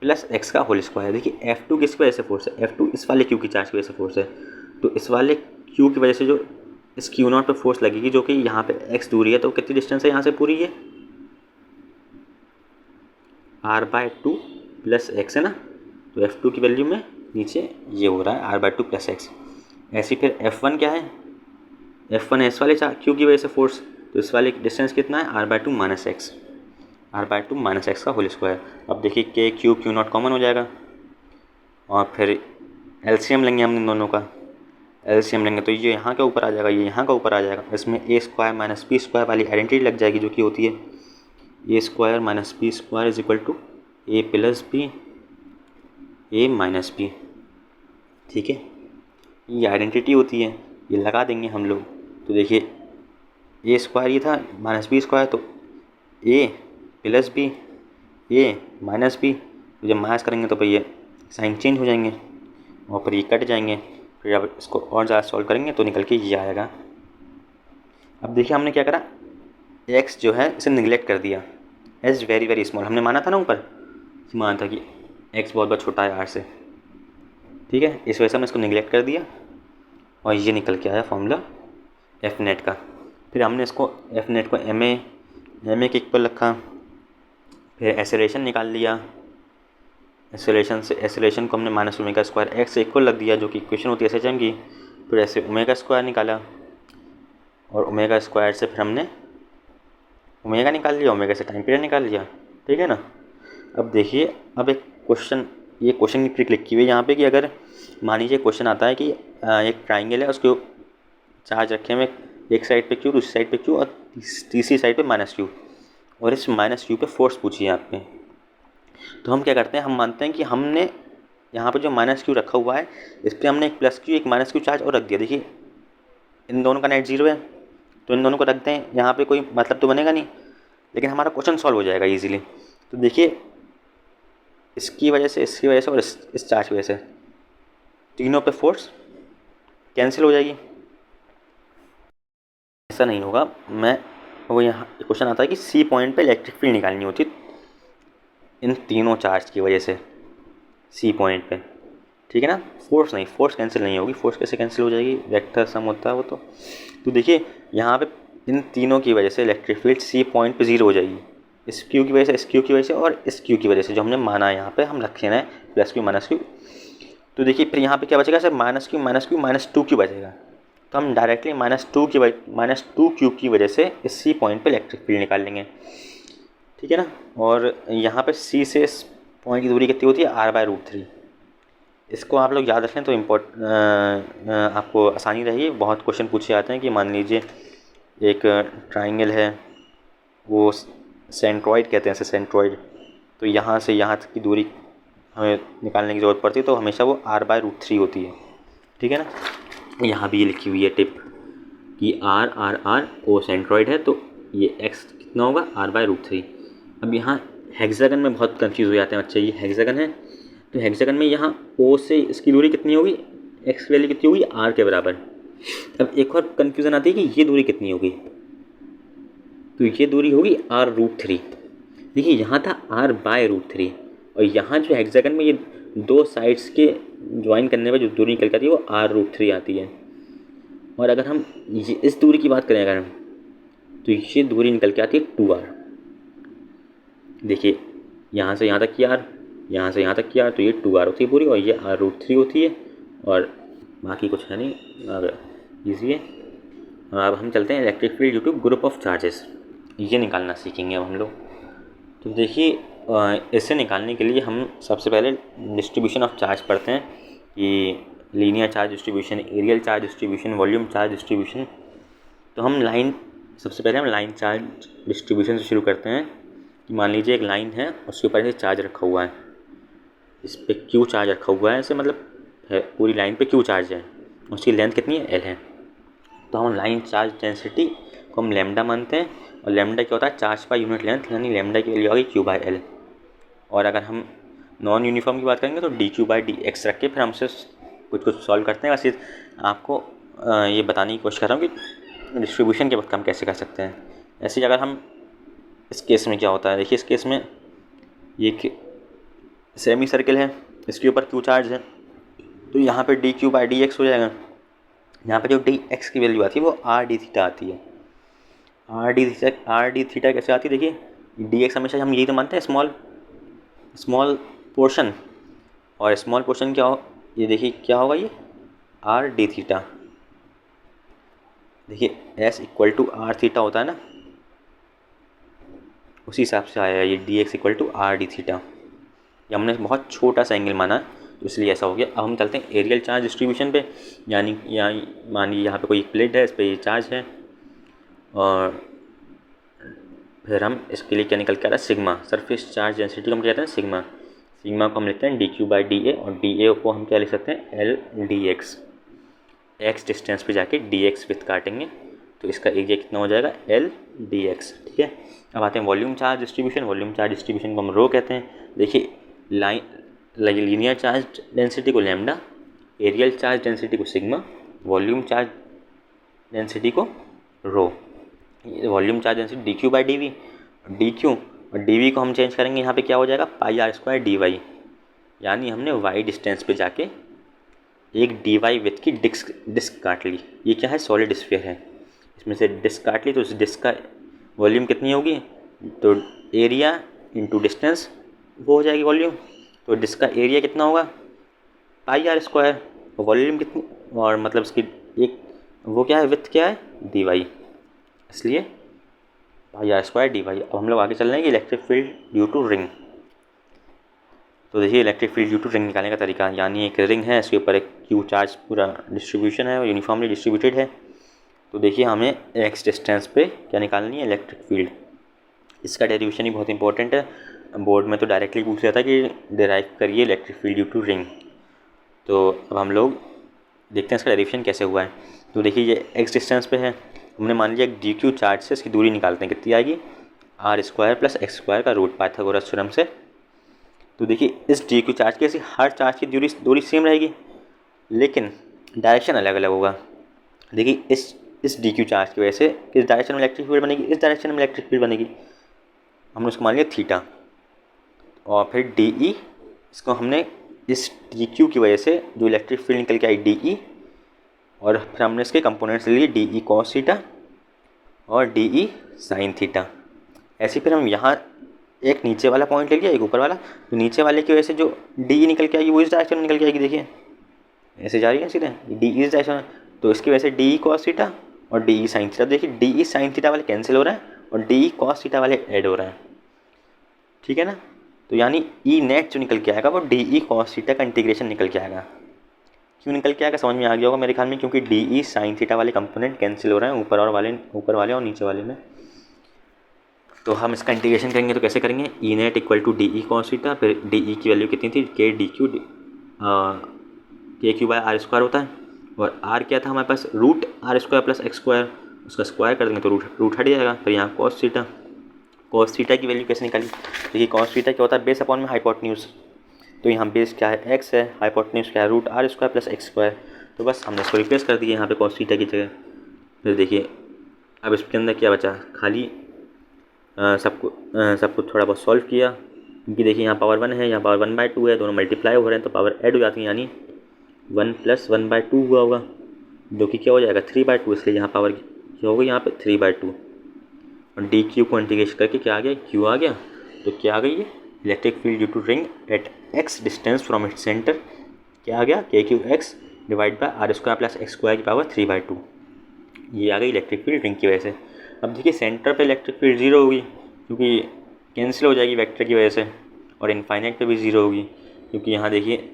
plus x का होल स्क्वायर। देखिए F2 किसकी वजह से फोर्स है, F2 इस वाले q की चार्ज की वजह से फोर्स है, तो इस वाले q की वजह से जो इस क्यू नॉट पर फोर्स लगेगी जो कि यहाँ पे x दूरी है, तो कितनी डिस्टेंस है यहाँ से पूरी, ये r/2 प्लस एक्स है ना, तो F2 की वैल्यू में नीचे ये हो रहा है r/2 प्लस एक्स। ऐसी फिर F1 क्या है, F1 है इस वाले क्यू की वजह से फोर्स, तो इस वाले डिस्टेंस कितना है, r/2 minus x, r/2 minus x का होल स्क्वायर। अब देखिए के क्यू नॉट कॉमन हो जाएगा और फिर एलसीएम लेंगे हम इन दोनों का, एलसीएम लेंगे तो ये यहाँ के ऊपर आ जाएगा, ये यहाँ का ऊपर आ जाएगा, इसमें a square minus b square वाली आइडेंटिटी लग जाएगी जो कि होती है a square minus b square is equal to a plus b a minus b, ठीक है। ये आइडेंटिटी होती है, ये लगा देंगे हम लोग। तो देखिए a स्क्वायर ये था माइनस b स्क्वायर, तो a plus b a minus b, तो जब माइनस करेंगे तो भाई ये साइन चेंज हो जाएंगे और फिर ये कट जाएंगे, फिर अब इसको और ज़्यादा सॉल्व करेंगे तो निकल के ये आएगा। अब देखिए हमने क्या करा, x जो है इसे निगलेक्ट कर दिया, h वेरी वेरी स्मॉल, हमने माना था ना ऊपर, माना था कि x बहुत बहुत छोटा है r से, ठीक है। इस वजह से हमने इसको निगलेक्ट कर दिया और ये निकल के आया फॉर्मूला एफ नेट का। फिर हमने इसको एफ नेट को एम ए के इक्वल रखा, फिर एसेलेरेशन निकाल लिया, एसेलेरेशन को हमने minus omega square x equal रख दिया जो कि इक्वेशन होती है एसएचएम की। फिर ऐसे ओमेगा स्क्वायर निकाला और ओमेगा स्क्वायर से फिर हमने ओमेगा निकाल लिया, ओमेगा से टाइम पीरियड निकाल लिया, ठीक है ना। अब देखिए, अब एक क्वेश्चन, ये क्वेश्चन की ट्रिक लिखी हुई है यहाँ पे कि अगर मान लीजिए क्वेश्चन आता है कि एक ट्राइंगल है, उसके चार्ज रखे हुए एक साइड पे क्यू, दूसरी साइड पे क्यू और तीसरी साइड पे माइनस क्यू, और इस माइनस क्यू पे फोर्स पूछिए आप पे। तो हम क्या करते हैं, हम मानते हैं कि हमने यहाँ पे जो माइनस क्यू रखा हुआ है इस पर हमने एक प्लस क्यू एक माइनस क्यू चार्ज और रख दिया। देखिए इन दोनों का नेट जीरो है तो इन दोनों को रखते हैं, यहाँ पे कोई मतलब तो बनेगा नहीं, लेकिन हमारा क्वेश्चन सॉल्व हो जाएगा इजीली। तो देखिए इसकी वजह से, इसकी वजह से और इस चार्ज की वजह से तीनों पे फोर्स कैंसिल हो जाएगी। ऐसा नहीं होगा, मैं वो यहाँ क्वेश्चन आता है कि सी पॉइंट पे इलेक्ट्रिक फील्ड निकालनी होती इन तीनों चार्ज की वजह से सी पॉइंट पे, ठीक है ना। फोर्स नहीं, फोर्स कैंसिल नहीं होगी, फोर्स कैसे कैंसिल हो जाएगी, वेक्टर सम होता है वो तो देखिए यहाँ पे इन तीनों की वजह से इलेक्ट्रिक फील्ड सी पॉइंट पे ज़ीरो हो जाएगी, इस क्यू की वजह से, इस क्यू की वजह से और इस क्यू की वजह से जो हमने माना है यहाँ पे हम रखे हैं प्लस क्यू माइनस क्यू। तो देखिए फिर यहाँ पे क्या बचेगा sir, minus Q minus two Q बचेगा। तो हम डायरेक्टली माइनस टू क्यू की वजह से इस सी पॉइंट पे इलेक्ट्रिक फील्ड निकाल लेंगे, ठीक है ना। और यहाँ पे सी से इस पॉइंट की दूरी कितनी होती है, r/√3। इसको आप लोग याद रखें तो आपको आसानी रहेगी। बहुत क्वेश्चन पूछे जाते हैं कि मान लीजिए एक ट्राइंगल है, वो सेंट्रॉइड कहते हैं इसे, सेंट्रॉइड, तो यहाँ से यहाँ तक की दूरी हमें निकालने की ज़रूरत पड़ती है, तो हमेशा वो r/√3 होती है, ठीक है ना। यहाँ भी ये लिखी हुई है टिप कि r ओ सेंट्रॉइड है तो ये x कितना होगा, r/√3। अब यहाँ हेक्सागन में बहुत कंफ्यूज हो जाते हैं बच्चे, ये हेक्सागन है तो हेक्सागन में यहाँ O से इसकी दूरी कितनी होगी, x वैल्यू कितनी होगी, r के बराबर। अब एक और कन्फ्यूज़न आती है कि ये दूरी कितनी होगी, तो ये दूरी होगी r√3। देखिए यहाँ था r/√3 और यहाँ जो हेक्सागन में ये दो साइड्स के ज्वाइन करने पर जो दूरी निकल के आती है वो r√3 आती है। और अगर हम इस दूरी की बात करें अगर हम, तो ये दूरी निकल के आती है 2r। देखिए यहाँ से यहाँ तक की r, यहाँ से यहाँ तक की r, तो ये 2r होती है पूरी और ये r√3 होती है और बाकी कुछ है नहीं, अगर ईजी है। अब हम चलते हैं electric field due to group of charges, ये निकालना सीखेंगे अब हम लोग। तो देखिए इसे निकालने के लिए हम सबसे पहले डिस्ट्रीब्यूशन ऑफ चार्ज पढ़ते हैं कि linear charge distribution, areal charge distribution, volume charge distribution. तो हम सबसे पहले हम लाइन चार्ज डिस्ट्रीब्यूशन से शुरू करते हैं कि मान लीजिए एक लाइन है, उसके ऊपर से चार्ज रखा हुआ है, इस पर क्यू चार्ज रखा हुआ है, ऐसे मतलब है पूरी लाइन पे क्यू चार्ज है, उसकी लेंथ कितनी है, एल है। तो हम लाइन चार्ज डेंसिटी को हम लैम्डा मानते हैं और लैम्डा क्या होता है, चार्ज पर यूनिट लेंथ, यानी लैम्डा की वैल्यू आ गई Q/L। और अगर हम नॉन यूनिफॉर्म की बात करेंगे तो dQ/dx रख के फिर हमसे कुछ सॉल्व करते हैं। वैसे आपको ये बताने की कोशिश कर रहा हूँ कि डिस्ट्रीब्यूशन के वक्त हम कैसे कर सकते हैं। ऐसे ही अगर हम इस केस में क्या होता है, देखिए इस केस में ये सेमी सर्किल है, इसके ऊपर क्यू चार्ज है, तो यहाँ पे dQ/dx हो जाएगा। यहाँ पे जो dx की वैल्यू आती है वो r/d θ आती है। r/d θ कैसे आती है, देखिए dx हमेशा हम यही तो मानते हैं स्मॉल पोर्शन, और स्मॉल पोर्शन क्या हो, ये देखिए क्या होगा, ये r/d θ। देखिए s = r θ होता है ना, उसी हिसाब से आया ये dx = r/d θ। ये हमने बहुत छोटा सा एंगल माना तो इसलिए ऐसा हो गया। अब हम चलते हैं एरियल चार्ज डिस्ट्रीब्यूशन पे, यानी मान लीजिए यहाँ पे कोई एक प्लेट है, इस पर ये चार्ज है और फिर हम इसके लिए क्या निकल के आ रहा है, सिग्मा, सरफेस चार्ज डेंसिटी को हम कहते हैं सिग्मा। सिग्मा को हम लिखते हैं dQ/dA और dA को हम क्या लिख सकते हैं, L/dx। x डिस्टेंस पे जाके dx विथ काटेंगे तो इसका एरिया कितना हो जाएगा, L/dx, ठीक है। अब आते हैं volume charge distribution. Volume charge distribution को हम रो कहते हैं। देखिए लीनियर चार्ज डेंसिटी को लैम्डा, एरियल चार्ज डेंसिटी को सिग्मा, वॉल्यूम चार्ज डेंसिटी को rho. Volume charge density dQ/dV, dQ और dV को हम चेंज करेंगे, यहाँ पे क्या हो जाएगा, πr²dy, यानी हमने y डिस्टेंस पे जाके एक dy विथ की डिस्क काट ली। ये क्या है, सॉलिड स्फीयर है, इसमें से डिस्क काट ली तो उस डिस्क का वॉल्यूम कितनी होगी, तो एरिया इंटू डिस्टेंस, वो हो जाएगी वॉल्यूम। तो डिस्क का एरिया कितना होगा, पाई आर स्क्वायर, वॉल्यूम कितनी, और मतलब इसकी एक वो क्या है, विड्थ क्या है, डी वाई, इसलिए pi are square d y. अब हम लोग आगे चल रहे हैं कि electric field due to ring. तो देखिए electric field due to ring निकालने का तरीका, यानी एक रिंग है, इसके ऊपर एक क्यू चार्ज पूरा डिस्ट्रीब्यूशन है और यूनिफॉर्मली डिस्ट्रीब्यूटेड है। तो देखिए हमें एक्स डिस्टेंस पे क्या निकालनी है, इलेक्ट्रिक फील्ड। इसका डेरिवेशन ही बहुत इंपॉर्टेंट है, बोर्ड में तो डायरेक्टली पूछ लिया था कि डिराइव करिए electric field due to ring. तो अब हम लोग देखते हैं इसका डेरिवेशन कैसे हुआ है। तो देखिए ये एक्स डिस्टेंस पे है, हमने मान लिया डी क्यू चार्ज से इसकी दूरी निकालते हैं, कितनी आएगी, r square plus x square का रूट, पाइथागोरस थ्योरम से। तो देखिए इस डी क्यू चार्ज की ऐसी हर चार्ज की दूरी सेम रहेगी, लेकिन डायरेक्शन अलग अलग होगा। देखिए इस डी क्यू चार्ज की वजह से किस डायरेक्शन में इलेक्ट्रिक फील्ड बनेगी, इस डायरेक्शन में इलेक्ट्रिक फील्ड बनेगी, हमने उसको मान लिया थीटा। और फिर डी ई, इसको हमने इस डी क्यू की वजह से जो इलेक्ट्रिक फील्ड निकल के आई डी ई, और फिर हमने इसके कंपोनेंट्स लिए डी ई कॉस थीटा और डी ई साइन थीटा। ऐसे फिर हम यहाँ एक नीचे वाला पॉइंट ले लिया, एक ऊपर वाला। तो नीचे वाले की वजह से जो डी ई निकल के आएगी वो इस डायरेक्शन में निकल के आएगी, देखिए ऐसे जा रही है सीधे, डी ई इस डायरेक्शन में। तो इसकी वजह से डी ई कॉस थीटा और डी ई साइन थीटा। देखिए डी ई साइन थीटा वाले कैंसिल हो रहा है और डी ई कॉस थीटा वाले ऐड हो रहा है, ठीक है ना। तो यानी ई नेट जो निकल के आएगा वो डी ई कॉस थीटा का इंटीग्रेशन निकल के आएगा। क्यों निकल के आएगा समझ में आ गया होगा मेरे ख्याल में, क्योंकि डी ई साइन थीटा वाले कंपोनेंट कैंसिल हो रहे हैं ऊपर वाले और नीचे वाले में। तो हम इसका इंटीग्रेशन करेंगे तो कैसे करेंगे, E net equal to D E cos theta, फिर डी ई की वैल्यू कितनी थी, के क्यू बाय आर स्क्वायर होता है, और आर क्या था हमारे पास, root are square plus x square, उसका स्क्वायर कर देंगे तो रूट हट जाएगा। फिर यहाँ कॉस थीटा की वैल्यू कैसे निकाली, देखिए कॉस थीटा क्या होता है, बेस अपॉन में हाइपोटेन्यूज। तो यहाँ बेस क्या है, एक्स है, हाइपोटेन्यूज क्या है, root are square plus x square. तो बस हमने इसको रिप्लेस कर दिया यहाँ पे कॉस थीटा की जगह। फिर देखिए अब इसके अंदर क्या बचा, खाली सबको थोड़ा बहुत सॉल्व किया, क्योंकि देखिए यहाँ पावर 1 है, यहाँ पावर 1/2 है, दोनों मल्टीप्लाई हो रहे हैं तो पावर ऐड हो जाती है, यानी 1 + 1/2 हुआ होगा, जो कि क्या हो जाएगा 3/2, इसलिए यहाँ पावर क्या होगा यहाँ पे 3/2। और डी क्यू को इंटीग्रेशन करके क्या आ गया, क्यू आ गया। तो क्या आ गई है, electric field due to ring at x distance from its centre, क्या आ गया, k q x divide by are square plus x square की पावर 3/2। ये आ गई इलेक्ट्रिक फील्ड रिंग की वजह से। अब देखिए सेंटर पे इलेक्ट्रिक फील्ड 0 होगी, क्योंकि कैंसिल हो जाएगी वेक्टर की वजह से, और इनफाइनाइट पे भी 0 होगी, क्योंकि यहाँ देखिए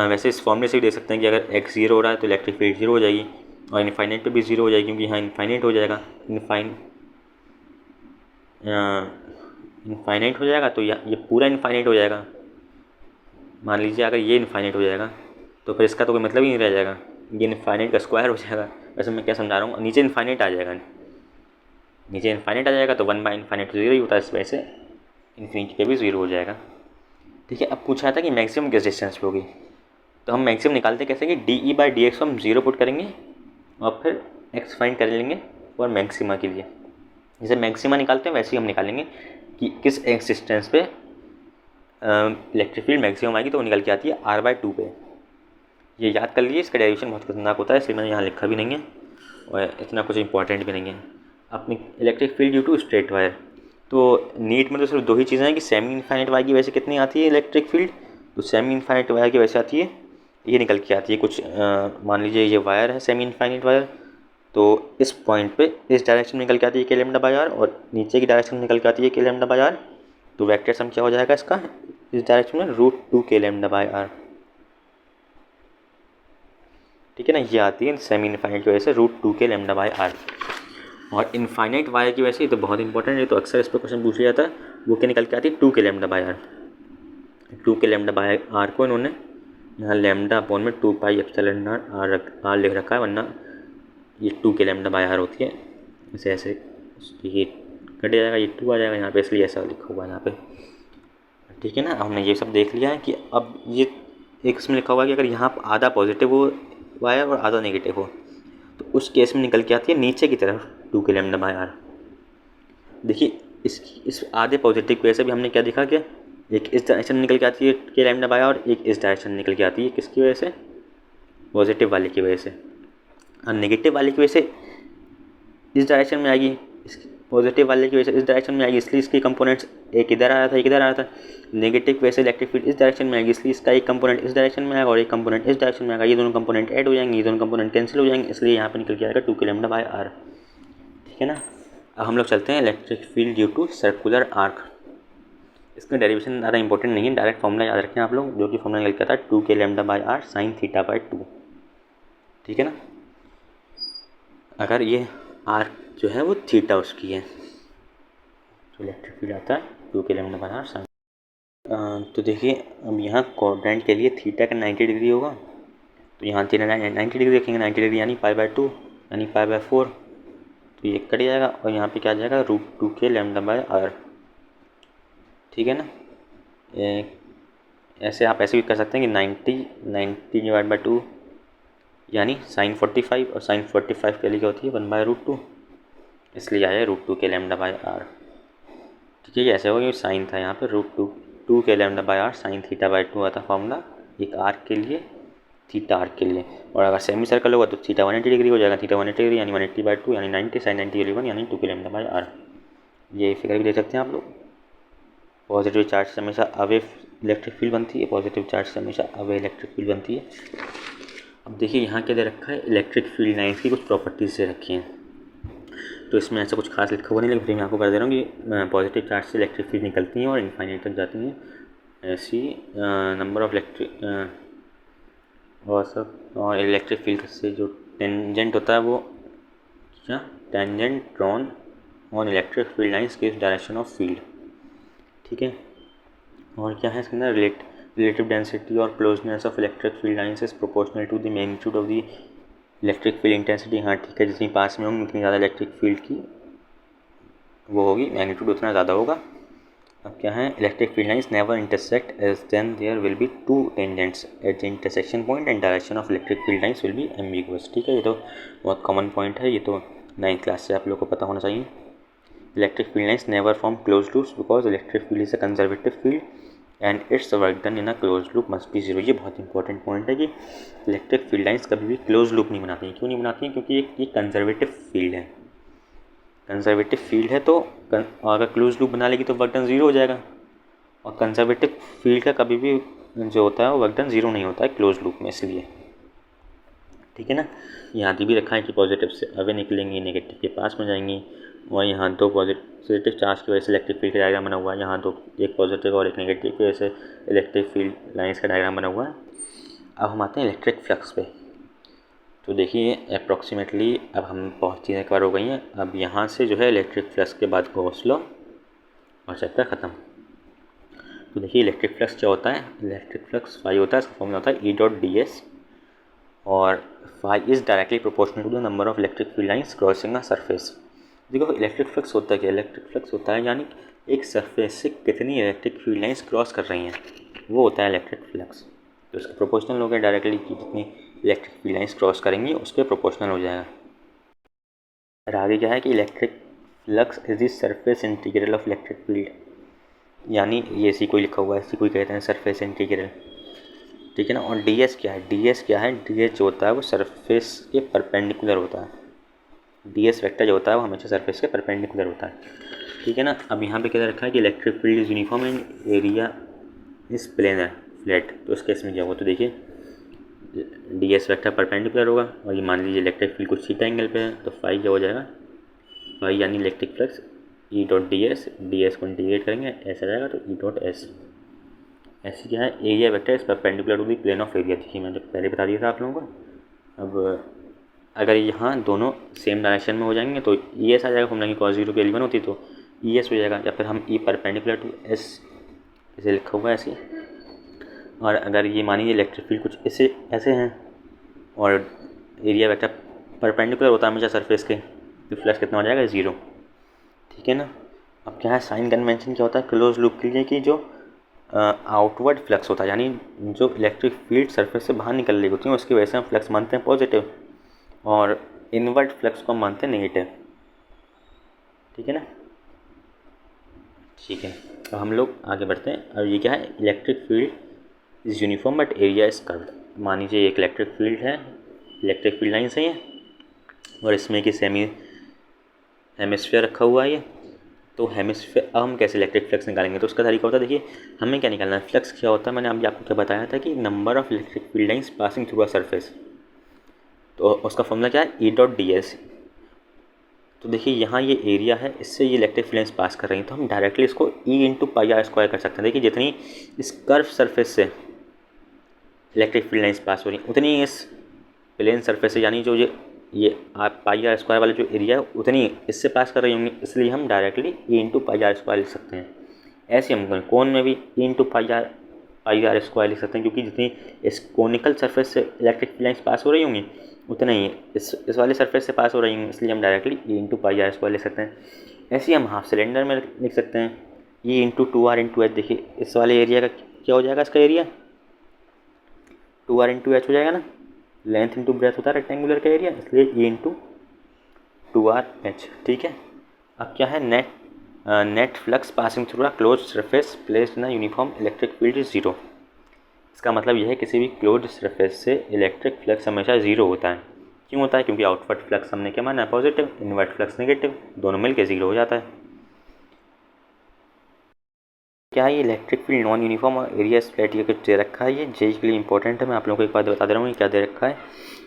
वैसे इस फॉर्मूले से भी देख सकते हैं कि अगर x 0 हो रहा है तो इलेक्ट्रिक फील्ड 0 हो जाएगी, और इनफाइनाइट पे भी 0 हो जाएगी, क्योंकि यहाँ इनफाइनाइट हो जाएगा, इनफाइनाइट हो जाएगा तो ये पूरा इनफाइनाइट हो जाएगा। मान लीजिए अगर ये इनफाइनाइट हो जाएगा तो फिर इसका तो कोई मतलब ही नहीं रह जाएगा, ये इनफाइनाइट का स्क्वायर हो जाएगा। वैसे मैं क्या समझा रहा हूँ, नीचे इनफाइनाइट आ जाएगा, नीचे इनफाइनाइट आ जाएगा तो 1/∞ 0 ही होता है, इस वजह से इन्फिनिटी पे भी 0 हो जाएगा। ठीक है, अब पूछा था कि मैक्सिमम किस डिस्टेंस पे होगी, तो हम मैक्सिमम निकालते कैसे कि D E by D x को हम 0 पुट करेंगे और फिर एक्स फाइंड कर लेंगे और मैक्सिमा के लिए। जैसे मैक्सिमा निकालते हैं वैसे ही हम निकालेंगे कि किस एक्स डिस्टेंस पे इलेक्ट्रिक फील्ड मैक्सिमम आएगी, तो वो निकल के आती है r/2 पे। ये याद कर लीजिए, इसका डेरिवेशन बहुत खतरनाक होता है, इसलिए मैंने यहाँ लिखा भी नहीं है और इतना कुछ इंपॉर्टेंट भी नहीं है। अपनी electric field due to straight wire, तो नीट में तो सिर्फ 2 ही चीज़ें हैं कि सेमी इनफाइनाइट वायर की वजह से कितनी आती है इलेक्ट्रिक फील्ड, तो सेमी इनफाइनाइट वायर की वजह से आती है, ये निकल के आती है कुछ मान लीजिए ये वायर है सेमी इनफाइनाइट वायर, तो इस पॉइंट पे इस डायरेक्शन में निकल के आती है k λ/r और नीचे की डायरेक्शन में निकल के आती है k λ/r, तो वेक्टर सम क्या हो जाएगा इसका इस डायरेक्शन में √2 k λ/r। ठीक है ना, ये आती है सेमी इनफाइनाइट की वजह से √2 k λ/r। और इनफाइनाइट वायर की वजह से, तो बहुत इंपॉर्टेंट है, तो अक्सर इस पर क्वेश्चन पूछ लिया जाता है, वो क्या निकल के आती है 2 k λ/r। 2 k λ/r को इन्होंने यहाँ लैम्डा अपॉन में 2πε0 r लिख रखा है, वरना ये 2 k λ/r होती है, ऐसे ऐसे ये कट जाएगा, ये 2 आ जाएगा यहाँ पे, इसलिए ऐसा लिखा हुआ है यहाँ पे। ठीक है ना, हमने ये सब देख लिया है कि अब ये एक इसमें लिखा हुआ है कि अगर यहाँ आधा पॉजिटिव हो वायर और आधा नेगेटिव हो, तो उस केस में निकल के आती है नीचे की तरफ 2 k λ/r। देखिए इस आधे पॉजिटिव की वजह से भी हमने क्या देखा, क्या एक इस डायरेक्शन में निकल के आती है k λ/r और एक इस डायरेक्शन में निकल के आती है, किसकी वजह से, पॉजिटिव वाले की वजह से। और नेगेटिव वाले की वजह से इस डायरेक्शन में आएगी, पॉजिटिव वाले की वजह से इस डायरेक्शन में आएगी, इसलिए इसके कंपोनेंट्स एक इधर आ रहा था, एक इधर आ रहा था। नेगेटिव की वजह से इलेक्ट्रिक फील्ड इस डायरेक्शन में आएगी, इसलिए इसका एक कंपोनेंट इस डायरेक्शन में आएगा और एक कंपोनेंट इस डायरेक्शन में आएगा। ये दोनों कंपोनेंट ऐड हो जाएंगे, ये दोनों कंपोनेंट कैंसिल हो जाएंगे, इसलिए यहाँ पर निकल के आएगा 2 λ/r। ठीक है ना। अब हम लोग चलते हैं electric field due to circular arc. इसका डेरिवेशन ज़्यादा इंपॉर्टेंट नहीं है, डायरेक्ट फॉर्मूला याद रखें आप लोग, जो कि फॉर्मूला निकल के आता है 2 λ/r sin θ/2। ठीक है ना। अगर ये आर्क जो है वो थीटा उसकी है तो इलेक्ट्रिक फील्ड आता है 2 λ/r sin। तो देखिए अब यहाँ क्वाड्रेंट के लिए थीटा का 90 डिग्री होगा, तो यहाँ 90 डिग्री रखेंगे, 90 डिग्री यानी π/2 यानी π/4, तो ये कट जाएगा और यहाँ पे क्या आ जाएगा √2 λ/r। ठीक है ना। ऐसे आप ऐसे भी कर सकते हैं कि 90/2 यानी sin 45, और sin 45 के लिए क्या होती है 1/√2, इसलिए आया √2 λ/r। ठीक है, ऐसे होगा साइन था यहाँ पे √2 λ/r sin θ/2 आता फॉर्मूला एक आर्क के लिए, थीटा आर्क के लिए। और अगर सेमी सर्कल होगा तो थीटा 180 डिग्री हो जाएगा, थीटा 180 डिग्री यानी 180/2 यानी 90 sin 90 1 यानी 2 λ/r। ये फिगर भी देख सकते हैं आप लोग। पॉजिटिव चार्ज से हमेशा अवे इलेक्ट्रिक फील्ड बनती है, पॉजिटिव चार्ज से हमेशा अवे इलेक्ट्रिक फील्ड बनती है। अब देखिए यहाँ क्या दे रखा है, इलेक्ट्रिक फील्ड लाइन्स की कुछ प्रॉपर्टीज से रखी हैं, तो इसमें ऐसा कुछ खास लिखा हुआ नहीं, लेकिन फिर मैं आपको कर दे रहा हूँ कि पॉजिटिव चार्ज से इलेक्ट्रिक फील्ड निकलती हैं और इनफाइनाइट तक जाती हैं। ऐसी नंबर ऑफ इलेक्ट्रिक और सब, और इलेक्ट्रिक फील्ड से जो टेंजेंट होता है वो क्या, tangent drawn on electric field lines gives direction of field. ठीक है। और क्या है इसके अंदर, रिलेटिव डेंसिटी और closeness of electric field lines is proportional to the magnitude of the electric field intensity. हाँ ठीक है, जितनी पास में होंगी उतनी ज़्यादा इलेक्ट्रिक फील्ड की वो होगी, मैग्नीट्यूड उतना ज़्यादा होगा। अब क्या है, electric field lines never intersect as then there will be 2 tangents at the intersection point and direction of electric field lines will be ambiguous. ठीक है, ये तो बहुत कॉमन पॉइंट है, ये तो 9th क्लास से आप लोग को पता होना चाहिए। Electric field lines never form close loops because electric field is a conservative field and it's work done in a close loop must be 0। ये बहुत इंपॉर्टेंट पॉइंट है कि इलेक्ट्रिक फील्ड लाइन्स कभी भी क्लोज लूप नहीं बनाती हैं। क्यों नहीं बनाती हैं, क्योंकि ये कंजर्वेटिव फील्ड है। कंजर्वेटिव फील्ड है तो अगर क्लोज लूप बना लेगी तो वर्क डन 0 हो जाएगा, और कंजर्वेटिव फील्ड का कभी भी जो होता है वो वर्क डन 0 नहीं होता है क्लोज लूप में, इसलिए। ठीक है ना। यहाँ भी रखा है कि पॉजिटिव से अवे निकलेंगी, नेगेटिव के पास में जाएंगी, और यहाँ 2 पॉजिटिव चार्ज की वजह से इलेक्ट्रिक फील्ड का डायग्राम बना हुआ है, यहाँ 2, एक पॉजिटिव और एक नेगेटिव की वजह से इलेक्ट्रिक फील्ड लाइन्स का डायग्राम बना हुआ है। अब हम आते हैं इलेक्ट्रिक फ्लक्स पे। तो देखिए अप्रॉक्सीमेटली अब हम बहुत चीज़ें कवर हो गई हैं। अब यहाँ से जो है इलेक्ट्रिक फ्लक्स के बाद गॉस लॉ और चैप्टर ख़त्म। तो देखिए इलेक्ट्रिक फ्लक्स क्या होता है, इलेक्ट्रिक फ्लक्स फाई होता है, इसका फॉर्मूला होता है E.ds, और phi is directly proportional to the number of electric field lines crossing a surface. देखो इलेक्ट्रिक फ्लक्स होता है क्या, इलेक्ट्रिक फ्लक्स होता है यानी एक सरफेस से कितनी इलेक्ट्रिक फील्ड लाइन्स क्रॉस कर रही हैं, वो होता है इलेक्ट्रिक फ्लक्स। तो इसका प्रोपोर्शनल हो गया डायरेक्टली कि जितनी इलेक्ट्रिक फील्ड लाइन्स क्रॉस करेंगी उसके प्रोपोर्शनल हो जाएगा। और आगे क्या है कि electric flux is the surface integral of electric field, यानी ये सी कोई लिखा हुआ है, इसी कोई कहते हैं सरफेस इंटीग्रल। ठीक है ना। और ds क्या है, ds क्या है, ds जो होता है वो सरफेस के परपेंडिकुलर होता है। ds वेक्टर जो होता है वो हमेशा सरफेस के परपेंडिकुलर होता है। ठीक है ना। अब यहाँ पे क्या रखा है कि electric field is uniform and area is planar flat. तो उस केस में क्या होगा, तो देखिए ds वेक्टर परपेंडिकुलर होगा, और ये मान लीजिए इलेक्ट्रिक फील्ड कुछ थीटा एंगल पे है, तो फाई क्या हो जाएगा, फाई यानी इलेक्ट्रिक फ्लक्स E.ds को इंटीग्रेट करेंगे ऐसा जाएगा तो E.s। ऐसी क्या है, area vector is perpendicular to the plane of area. देखिए मैंने पहले बता दिया था आप लोगों को। अब अगर यहाँ दोनों सेम डायरेक्शन में हो जाएंगे तो ES आ जाएगा, फॉर्मूला की cos 0 की वैल्यू 1 होती तो ES हो जाएगा, या फिर हम E परपेंडिकुलर टू S ऐसे लिखा हुआ है ऐसे। और अगर ये मानिए इलेक्ट्रिक फील्ड कुछ ऐसे हैं और एरिया वेक्टर परपेंडिकुलर होता है हमेशा सरफेस के, तो फ्लक्स कितना हो जाएगा 0। ठीक है ना। अब क्या है, साइन कन्वेंशन क्या होता है क्लोज लूप के लिए कि जो आउटवर्ड फ्लक्स होता है, यानी जो इलेक्ट्रिक फील्ड सरफेस से बाहर निकल रही होती है उसकी वजह से हम फ्लक्स मानते हैं पॉजिटिव, और इनवर्ट फ्लक्स को हम मानते हैं नेगेटिव। ठीक है ना। ठीक है, तो हम लोग आगे बढ़ते हैं। अब ये क्या है, electric field is uniform but area is curved. मान लीजिए एक इलेक्ट्रिक फील्ड है, इलेक्ट्रिक फील्ड लाइन सही है, और इसमें कि सेमी हेमिस्फीयर रखा हुआ है ये। तो हेमिस्फीयर, अब हम कैसे इलेक्ट्रिक फ्लक्स निकालेंगे? तो उसका तरीका होता है, देखिए हमें क्या निकालना है, फ्लक्स क्या होता है, मैंने अभी आपको क्या बताया था कि number of electric field lines passing through a surface. तो उसका फॉर्मूला क्या है, ई डॉट डी एस। तो देखिए यहाँ ये एरिया है, इससे ये इलेक्ट्रिक फील्ड लाइंस पास कर रही हैं, तो हम डायरेक्टली इसको E into pi are square कर सकते हैं। देखिए जितनी इस कर्व सरफेस से इलेक्ट्रिक फील्ड लाइंस पास हो रही हैं, उतनी इस प्लेन सरफेस से, यानी जो ये आप पाई आर स्क्वायर वाला जो एरिया है उतनी इससे पास कर रही होंगी, इसलिए हम directly E into pi are square लिख सकते हैं। ऐसे हम कोन में भी E into pi are square लिख सकते हैं, क्योंकि जितनी इस कोनिकल सरफेस से इलेक्ट्रिक फील्ड लाइंस पास हो रही होंगी उतना ही इस वाले सरफेस से पास हो रही होंगी, इसलिए हम directly E into pi are square लिख सकते हैं। ऐसे ही हम हाफ सिलेंडर में लिख सकते हैं, E into two r into h. देखिए इस वाले एरिया का क्या हो जाएगा, इसका एरिया 2r इंटू एच हो जाएगा ना, लेंथ इंटू ब्रेथ होता है रेक्टेंगुलर का एरिया, इसलिए ई इंटू 2r/h। ठीक है, अब क्या है, net flux passing through a close surface placed in a uniform electric field is 0। इसका मतलब यह है किसी भी क्लोज सरफेस से इलेक्ट्रिक फ्लक्स हमेशा 0 होता है। क्यों होता है? क्योंकि आउटवर्ड फ्लक्स हमने क्या माना है, पॉजिटिव, इनवर्ट फ्लक्स नेगेटिव, दोनों मिलकर 0 हो जाता है। क्या है, ये इलेक्ट्रिक फील्ड नॉन यूनिफॉर्म और एरिया स्प्लिट ये कुछ दे रखा है, ये जेई के लिए इंपॉर्टेंट है। मैं आप लोगों को एक बात बता दे रहा हूँ, ये क्या दे रखा है।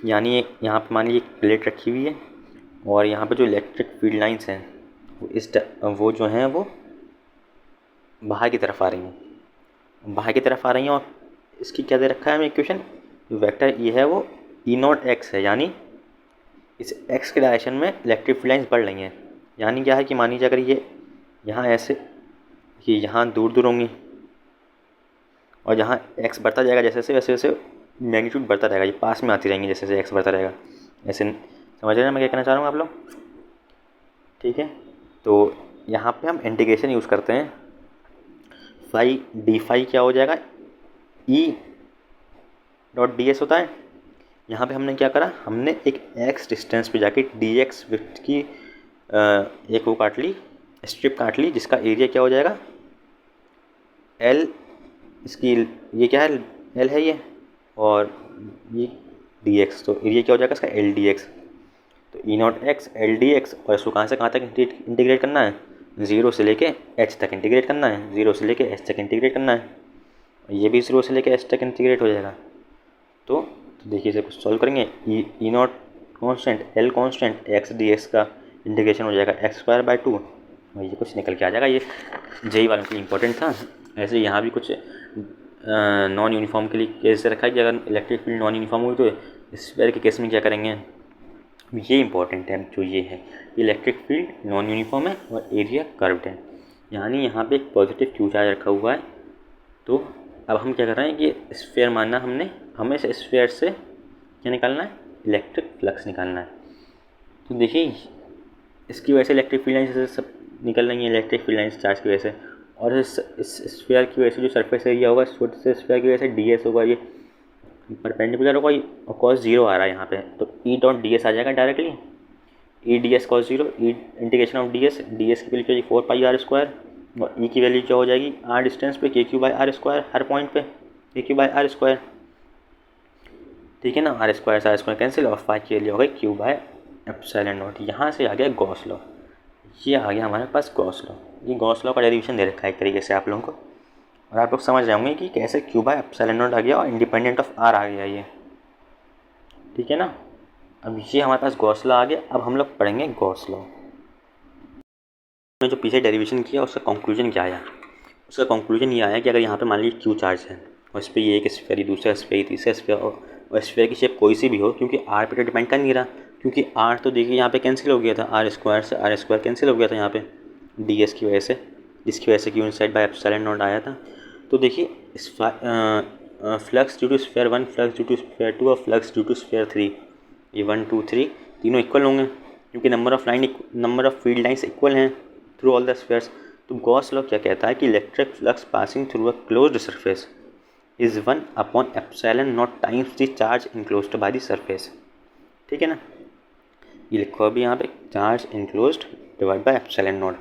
यानी यहाँ पे मान लीजिए एक प्लेट रखी हुई है और यहाँ पे जो इलेक्ट्रिक फील्ड लाइंस हैं वो जो हैं वो बाहर की तरफ आ रही हैं, और इसकी क्या दे रखा है हमें इक्वेशन, वेक्टर ये है वो ई नॉट एक्स है, यानी इस एक्स के डायरेक्शन में इलेक्ट्रिक फील्ड लाइंस बढ़ रही हैं। यानी क्या है कि मान लीजिए अगर ये यहाँ ऐसे, ये यहाँ दूर दूर होंगी और जहाँ एक्स बढ़ता जाएगा जैसे जैसे वैसे वैसे मैग्नीट्यूड बढ़ता रहेगा, ये पास में आती रहेंगी जैसे जैसे एक्स बढ़ता रहेगा। ऐसे समझ रहे हैं मैं क्या कहना चाह रहा हूँ आप लोग? ठीक है, तो यहाँ पे हम इंटीग्रेशन यूज़ करते हैं, फाई डी फाई क्या हो जाएगा, ई डॉट डी एस होता है। यहाँ पे हमने क्या करा, हमने एक एक्स डिस्टेंस पे जाके डी एक्स विड्थ की एक वो काट ली, स्ट्रिप काट ली, जिसका एरिया क्या हो जाएगा, एल, इसकी ये क्या है, एल है ये, और ये डी एक्स, तो एरिया क्या हो जाएगा इसका, एल डी एक्स। तो E naught X L D X, और इसको कहाँ से कहाँ तक इंटीग्रेट करना है, 0 से लेके एच तक इंटीग्रेट करना है, 0 से लेके एच तक इंटीग्रेट करना है, ये भी 0 से लेके एच तक इंटीग्रेट हो जाएगा। तो देखिए इसे कुछ सॉल्व करेंगे, E naught constant, L constant, X D X का इंटीग्रेशन हो जाएगा x²/2, और ये कुछ निकल के आ जाएगा। ये जेई वालों के लिए इंपॉर्टेंट था। ऐसे यहाँ भी कुछ नॉन यूनिफॉर्म के लिए केस रखा है कि अगर इलेक्ट्रिक फील्ड नॉन यूनिफॉर्म हुई तो स्फीयर के केस में क्या करेंगे, ये इंपॉर्टेंट है। जो ये है, इलेक्ट्रिक फील्ड नॉन यूनिफॉर्म है और एरिया कर्व्ड है, यानी यहाँ पे एक पॉजिटिव क्यू चार्ज रखा हुआ है। तो अब हम क्या कर रहे हैं कि स्फीयर मानना, हमें इस स्फीयर से क्या निकालना है, इलेक्ट्रिक फ्लक्स निकालना है। तो देखिए इसकी वजह से इलेक्ट्रिक फील्ड लाइन्स सब निकल रही हैं, इलेक्ट्रिक फील्ड लाइन्स चार्ज की वजह से, और इस स्फीयर की वजह से जो सरफेस एरिया होगा छोटे से स्फीयर की वजह से डी एस होगा, ये परपेंडिकुलर होगा और कॉस 0 आ रहा है यहाँ पे, तो ई डॉट डी एस आ जाएगा directly, E D s cos 0, E integration of D s की वैल्यू क्या 4πr², और ई की वैल्यू क्या हो जाएगी, आर डिस्टेंस पे KQ/r², हर पॉइंट पे KQ/r²। ठीक है ना, r² कैंसिल, और फाइव की वैल्यू हो गई Q/ε0। यहाँ से आ गया गॉस लॉ, ये आ गया हमारे पास गॉस लॉ। ये गॉस लॉ का डेरिवेशन दे रखा है एक तरीके से आप लोगों को, और आप लोग समझ जाएंगे कि कैसे Q/ε0 आ गया और इंडिपेंडेंट ऑफ R आ गया ये। ठीक है ना, अब ये हमारे पास गॉस लॉ आ गया। अब हम लोग पढ़ेंगे गॉस लॉ। जो पीछे डेरिवेशन किया उसका कंक्लूजन क्या आया, उसका कंक्लूजन ये आया कि अगर यहाँ पे मान लीजिए क्यू चार्ज है और इस पर ये एक स्फीयर, दूसरा स्फीयर, तीसरा स्फीयर, और स्फीयर की शेप कोई सी भी हो, क्योंकि आर पे तो डिपेंड कर नहीं रहा, क्योंकि आर तो देखिए यहाँ पे कैंसिल हो गया था, R² से R² कैंसिल हो गया था यहाँ पे डी एस की वजह से, जिसकी वजह से क्यू इनसाइड/ε0 आया था। तो देखिए इस flux due to sphere 1, flux due to sphere 2 और फ्लक्स ड्यू टू स्फीयर 3, ये 1 2 3 तीनों इक्वल होंगे, क्योंकि number of field lines equal हैं थ्रू ऑल द स्फीयर्स। तो गॉस लॉ क्या कहता है कि electric flux passing through a closed surface is 1/ε0 times the charge enclosed by the surface. ठीक है ना, ये लिखो अभी यहाँ पे, चार्ज इनक्लोज्ड डिवाइड बाय ε0,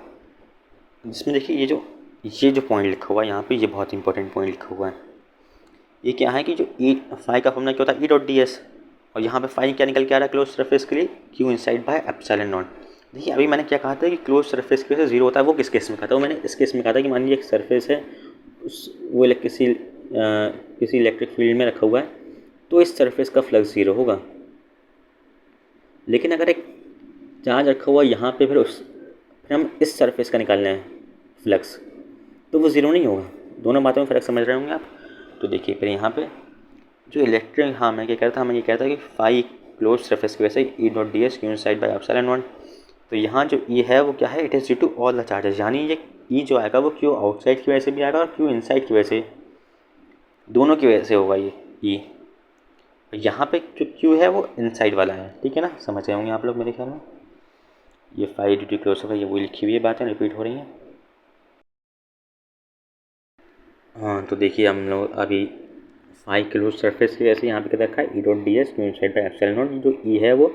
जिसमें देखिए ये जो पॉइंट लिखा हुआ है यहाँ पे, ये बहुत इंपॉर्टेंट पॉइंट लिखा हुआ है। ये क्या है कि जो ई फाई का फॉर्मूला क्या होता है, ई डॉट डी एस, और यहाँ पे फाई क्या निकल के आ रहा है क्लोज सरफेस के लिए, क्यू इनसाइड बाय ε0। देखिए अभी मैंने क्या कहा था कि क्लोज सरफेस की वजह से जीरो होता है, वो किस केस में कहा था? वो मैंने इस केस में कहा था कि मान लीजिए एक सरफेस है, वो किसी इलेक्ट्रिक फील्ड में रखा हुआ है, तो इस सरफेस का फ्लक्स जीरो होगा। लेकिन अगर एक चार्ज रखा हुआ यहाँ पे, फिर हम इस सरफेस का निकालना है फ्लक्स, तो वो ज़ीरो नहीं होगा। दोनों बातों में फ़र्क समझ रहे होंगे आप। तो देखिए फिर यहाँ पे जो इलेक्ट्रिक, हाँ मैं क्या कह रहा था, मैं ये कह रहा था कि फाई क्लोज सरफेस की वजह से E dot d s q inside by epsilon not. तो यहाँ जो ई है वो क्या है, it is due to all the charges, यानी ये ई जो आएगा वो क्यू आउटसाइड की वजह से भी आएगा और क्यू इनसाइड की वजह से, दोनों की वजह से होगा ये ई। यहाँ पे जो क्यू है वो इनसाइड वाला है, ठीक है ना, समझ गए होंगे आप लोग मेरे ख्याल में। ये phi due to close surface, ये वही लिखी हुई है, बातें रिपीट हो रही हैं। हाँ तो देखिए हम लोग अभी फाई क्लोज सरफेस की वजह से यहाँ पे क्या रखा है, ई dot d s q inside by epsilon not. जो ई है वो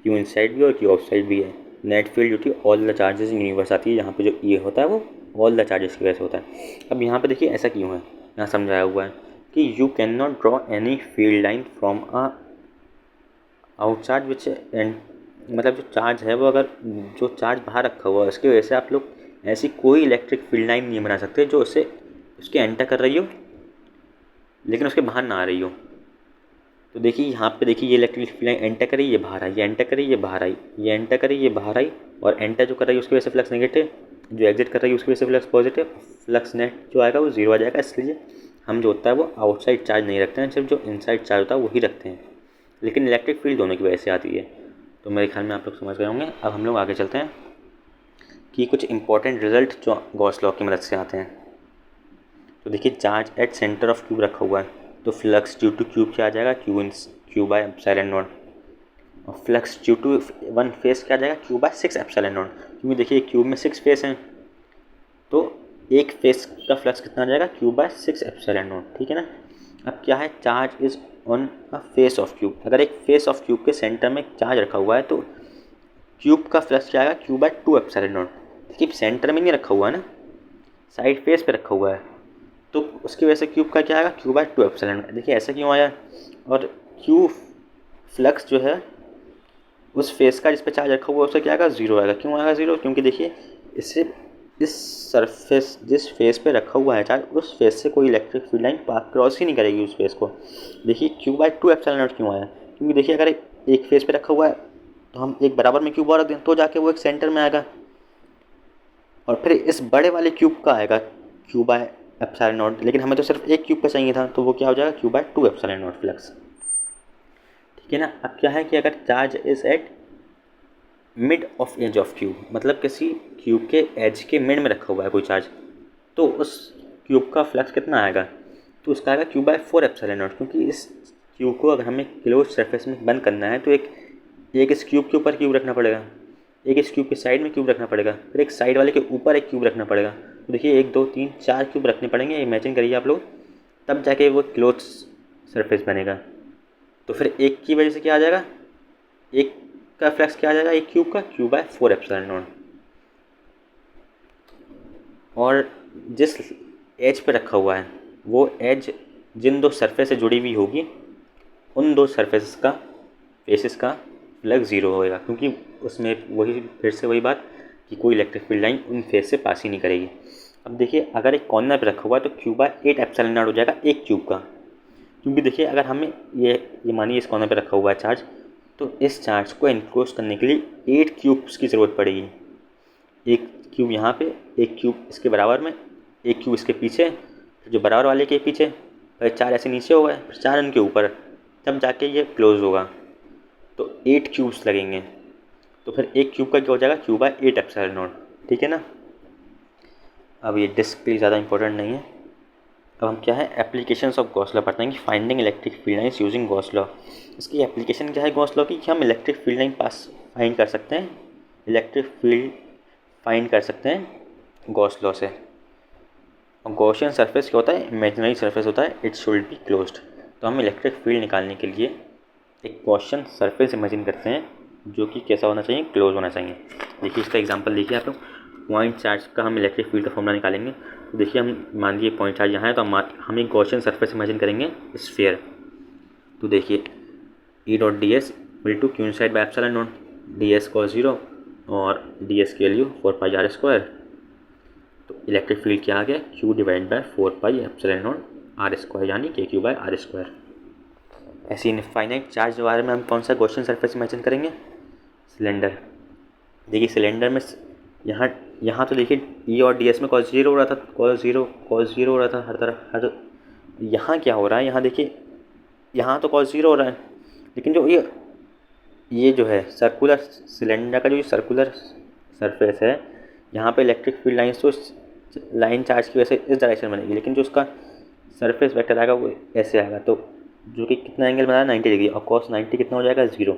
क्यू इनसाइड भी और क्यू आउटसाइड भी है। Net field due to all the charges in universe आती है, यहाँ पे जो ई होता है वो ऑल द चार्जेस की वजह से होता है। अब यहाँ पे देखिए ऐसा क्यों है, यहाँ समझाया हुआ है कि you can not draw any field line from a outside which and, मतलब जो चार्ज है वो, अगर जो चार्ज बाहर रखा हुआ है उसकी वजह से आप लोग ऐसी कोई इलेक्ट्रिक फील्ड लाइन नहीं बना सकते जो उसे उसके एंटर कर रही हो लेकिन उसके बाहर ना आ रही हो। तो देखिए यहाँ पे देखिए ये इलेक्ट्रिक फील्ड लाइन एंटर करी, ये बाहर आई, ये एंटर करी, ये बाहर आई, ये एंटर करी, ये बाहर आई, और एंटर जो कर रही है उसकी वजह से फ्लक्स नेगेटिव, जो एग्जिट कर रही है उसकी वजह से फ्लक्स पॉजिटिव, फ्लक्स नेट जो आएगा वो जीरो आ जाएगा। इसलिए हम जो होता है वो आउटसाइड चार्ज नहीं रखते हैं, सिर्फ जो इनसाइड चार्ज होता है वही रखते हैं, लेकिन इलेक्ट्रिक फील्ड दोनों की वजह से आती है। तो मेरे ख्याल में आप लोग समझ गए होंगे। अब हम लोग आगे चलते हैं कि कुछ इंपॉर्टेंट रिजल्ट जो गॉस लॉ की मदद से आते हैं। तो देखिए charge at centre of cube रखा हुआ है, तो फ्लक्स ड्यू टू क्यूब क्या आ जाएगा, क्यू बाय एप्सिलॉन नॉट, और flux due to one face क्या आ जाएगा, क्यू बाय 6 एप्सिलॉन नॉट। क्योंकि देखिए क्यूब में 6 फेस हैं, तो एक फेस का फ्लक्स कितना आ जाएगा, क्यू बाय 6 एप्सिलॉन नॉट, ठीक है ना। अब क्या है, charge is on a face of cube, अगर एक फेस ऑफ क्यूब के सेंटर में चार्ज रखा हुआ है तो क्यूब का फ्लक्स क्या आएगा, क्यू बाय 2 एप्सिलॉन नॉट। देखिए सेंटर में नहीं रखा हुआ है ना, साइड फेस पे रखा हुआ है, तो उसकी वजह से क्यूब का क्या आएगा, क्यू बाय 2 एप्सिलॉन। देखिए ऐसा क्यों आया, और क्यू फ्लक्स जो है उस फेस का जिस पे चार्ज रखा हुआ है उसका क्या आएगा, जीरो आएगा। क्यों आएगा जीरो, क्योंकि देखिए इससे इस सरफेस जिस फेस पे रखा हुआ है चार्ज, उस फेस से कोई इलेक्ट्रिक फील्ड लाइन क्रॉस ही नहीं करेगी उस फेस को। देखिए क्यू बाय 2 एप्सिलॉन नॉट क्यों आया, क्योंकि देखिए अगर एक फेस पे रखा हुआ है तो हम एक बराबर में क्यूब और रख दें तो जाके वो एक सेंटर में आएगा, और फिर इस बड़े वाले क्यूब का आएगा क्यू बाय एप्सिलॉन नॉट, लेकिन हमें तो सिर्फ एक क्यूब का चाहिए था, तो वो क्या हो जाएगा, Q by 2 epsilon naught flux, ठीक है ना। अब क्या है कि अगर charge is at mid of edge of cube, मतलब किसी क्यूब के एज के मिड में रखा हुआ है कोई चार्ज, तो उस क्यूब का फ्लक्स कितना आएगा, तो उसका आएगा क्यू बाय 4 एप्सिलॉन नॉट। क्योंकि इस क्यूब को अगर हमें क्लोज सरफेस में बंद करना है तो एक इस क्यूब के ऊपर क्यूब रखना पड़ेगा, एक इस क्यूब के साइड में क्यूब रखना पड़ेगा, फिर एक साइड वाले के ऊपर एक क्यूब रखना पड़ेगा। तो देखिए 1 2 3 4 क्यूब रखने पड़ेंगे, इमेजिन करिए आप लोग, तब जाके वो क्लोज सरफेस बनेगा। तो फिर एक की वजह से क्या आ जाएगा, एक का फ्लक्स क्या आ जाएगा, एक क्यूब का क्यू बाय 4 एप्सिलॉन नॉट, और जिस एज पे रखा हुआ है वो एज जिन दो सरफेस से जुड़ी हुई होगी उन दो सरफेस का फेसेस का फ्लक्स जीरो होएगा, क्योंकि उसमें वही फिर से वही बात कि कोई इलेक्ट्रिक फील्ड लाइन उन फेस से पास ही नहीं करेगी। अब देखिए अगर एक कॉर्नर पे रखा हुआ है तो क्यू बाय 8 एप्सिलॉन नॉट हो जाएगा एक क्यूब का, क्योंकि देखिए अगर हमें ये मानिए इस कॉर्नर पे रखा हुआ है चार्ज, तो इस चार्ज को एनक्लोज करने के लिए 8 क्यूब्स की ज़रूरत पड़ेगी। एक क्यूब यहाँ पे, एक क्यूब इसके बराबर में, एक क्यूब इसके पीछे, जो बराबर वाले के पीछे, फिर 4 ऐसे नीचे हो गए, फिर 4 उनके ऊपर, तब जाके ये क्लोज होगा। तो 8 क्यूब्स लगेंगे, तो फिर एक क्यूब का क्या हो जाएगा, क्यू बाय 8 एप्सिलॉन नॉट, ठीक है ना। अब ये डिस्क के लिए ज़्यादा इंपॉर्टेंट नहीं है। अब हम क्या है, एप्लीकेशंस ऑफ गॉस लॉ पढ़ते हैं कि finding electric field lines using Gauss law. इसकी एप्लीकेशन क्या है गॉस लॉ की, कि हम इलेक्ट्रिक फील्ड लाइन पास फाइंड कर सकते हैं, इलेक्ट्रिक फील्ड फाइंड कर सकते हैं गॉस लॉ से। और गॉसियन सरफेस क्या होता है, इमेजिनरी सरफेस होता है, इट शुड बी क्लोज्ड। तो हम इलेक्ट्रिक फील्ड निकालने के लिए एक गॉसियन सरफेस इमेजिन करते हैं जो कि कैसा होना चाहिए, क्लोज होना चाहिए। देखिए इसका एग्जांपल देखिए आप लोग, पॉइंट चार्ज का हम इलेक्ट्रिक फील्ड का फॉर्मूला निकालेंगे। तो देखिए हम मान लीजिए पॉइंट चार्ज यहाँ है, तो हम एक गॉसियन सरफेस इमेजिन करेंगे स्फीयर। तो देखिए E dot d s equal to Q inside by epsilon naught, d s cos zero, और डी एस की वैल्यू 4 पाई आर स्क्वायर। तो इलेक्ट्रिक फील्ड क्या आ गया, Q divide by 4 pi epsilon naught R square, यानी k Q by are square. ऐसे infinite charge के बारे में हम कौन सा क्वेश्चन सरफेस इमेजिन करेंगे, सिलेंडर। देखिए सिलेंडर में यहाँ तो देखिए ई और डी एस में कॉस जीरो हो रहा था, कॉस जीरो हो रहा था हर तरफ। यहाँ क्या हो रहा है, यहाँ देखिए यहाँ तो कॉस जीरो हो रहा है, लेकिन जो ये जो है सर्कुलर सिलेंडर का जो सर्कुलर सरफेस है, यहाँ पे इलेक्ट्रिक फील्ड लाइन्स तो लाइन चार्ज की वजह से इस डायरेक्शन बनेगी, लेकिन जो उसका सरफेस वेक्टर आएगा वो ऐसे आएगा, तो जो कि कितना एंगल बना है 90 डिग्री, और कॉस 90 कितना हो जाएगा, 0।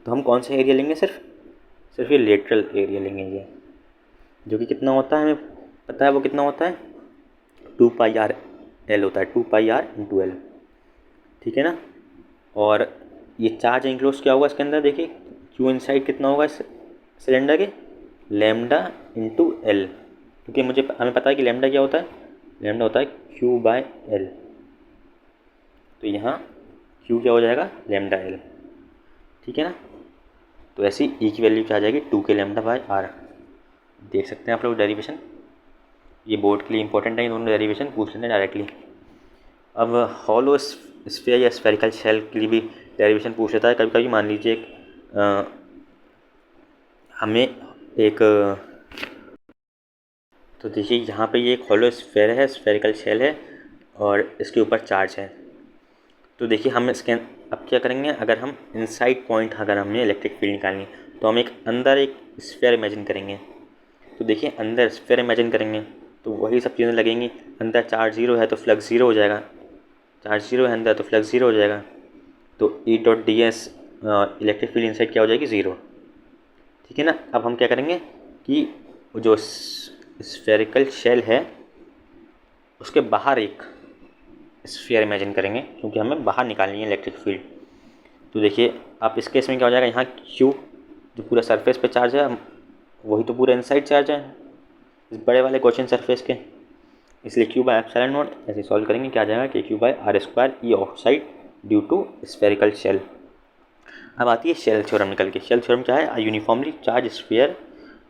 तो हम कौन सा एरिया लेंगे, सिर्फ ये लेटरल एरिया लेंगे, ये जो कि कितना होता है हमें पता है, वो कितना होता है 2 पाई आर एल होता है, 2 पाई आर × एल, ठीक है ना। और ये चार्ज इंक्लोज क्या होगा इसके अंदर, देखिए क्यू इनसाइड कितना होगा इस सिलेंडर के, लैम्डा × एल, क्योंकि हमें पता है कि लैम्डा क्या होता है, लैम्डा होता है क्यू बाय एल। तो यहाँ क्यू क्या हो जाएगा, लैम्डा एल, ठीक है ना। तो ऐसी ई की वैल्यू क्या आ जाएगी, 2 के लैम्डा बाय आर। देख सकते हैं आप लोग डेरिवेशन, ये बोर्ड के लिए इंपॉर्टेंट है, दोनों डेरिवेशन पूछ लेते हैं डायरेक्टली। अब हॉलो स्फीयर या स्फेरिकल शेल के लिए भी डेरिवेशन पूछ लेता है कभी कभी। मान लीजिए हमें एक तो देखिए यहाँ पे ये एक हॉलो स्फीयर है, स्फेरिकल शेल है, और इसके ऊपर चार्ज है। तो देखिए हम इसके अब क्या करेंगे, अगर हम इनसाइड पॉइंट, अगर हमें इलेक्ट्रिक फील्ड निकालनी तो हम अंदर एक स्फीयर इमेजिन करेंगे। तो देखिए अंदर स्फीयर इमेजिन करेंगे तो वही सब चीज़ें लगेंगी, अंदर चार्ज 0 है तो फ्लक्स 0 हो जाएगा, चार्ज 0 है अंदर तो फ्लक्स 0 हो जाएगा। तो ई dot d S electric field inside क्या हो जाएगी, 0, ठीक है ना। अब हम क्या करेंगे कि जो स्फेरिकल शेल है उसके बाहर एक स्फीयर इमेजिन करेंगे, क्योंकि हमें बाहर निकालनी है इलेक्ट्रिक फील्ड। तो देखिए अब इस केस में क्या हो जाएगा, यहाँ क्यू जो पूरा सरफेस पे चार्ज है वही तो पूरा इनसाइड चार्ज है इस बड़े वाले क्वेश्चन सरफेस के, इसलिए क्यू बाय एप्सिलॉन नॉट ऐसे सॉल्व करेंगे, क्या आ जाएगा कि Q by are square E outside due to spherical shell. अब आती है शेल थ्योरम निकल के। शेल थ्योरम क्या है, a uniformly charge sphere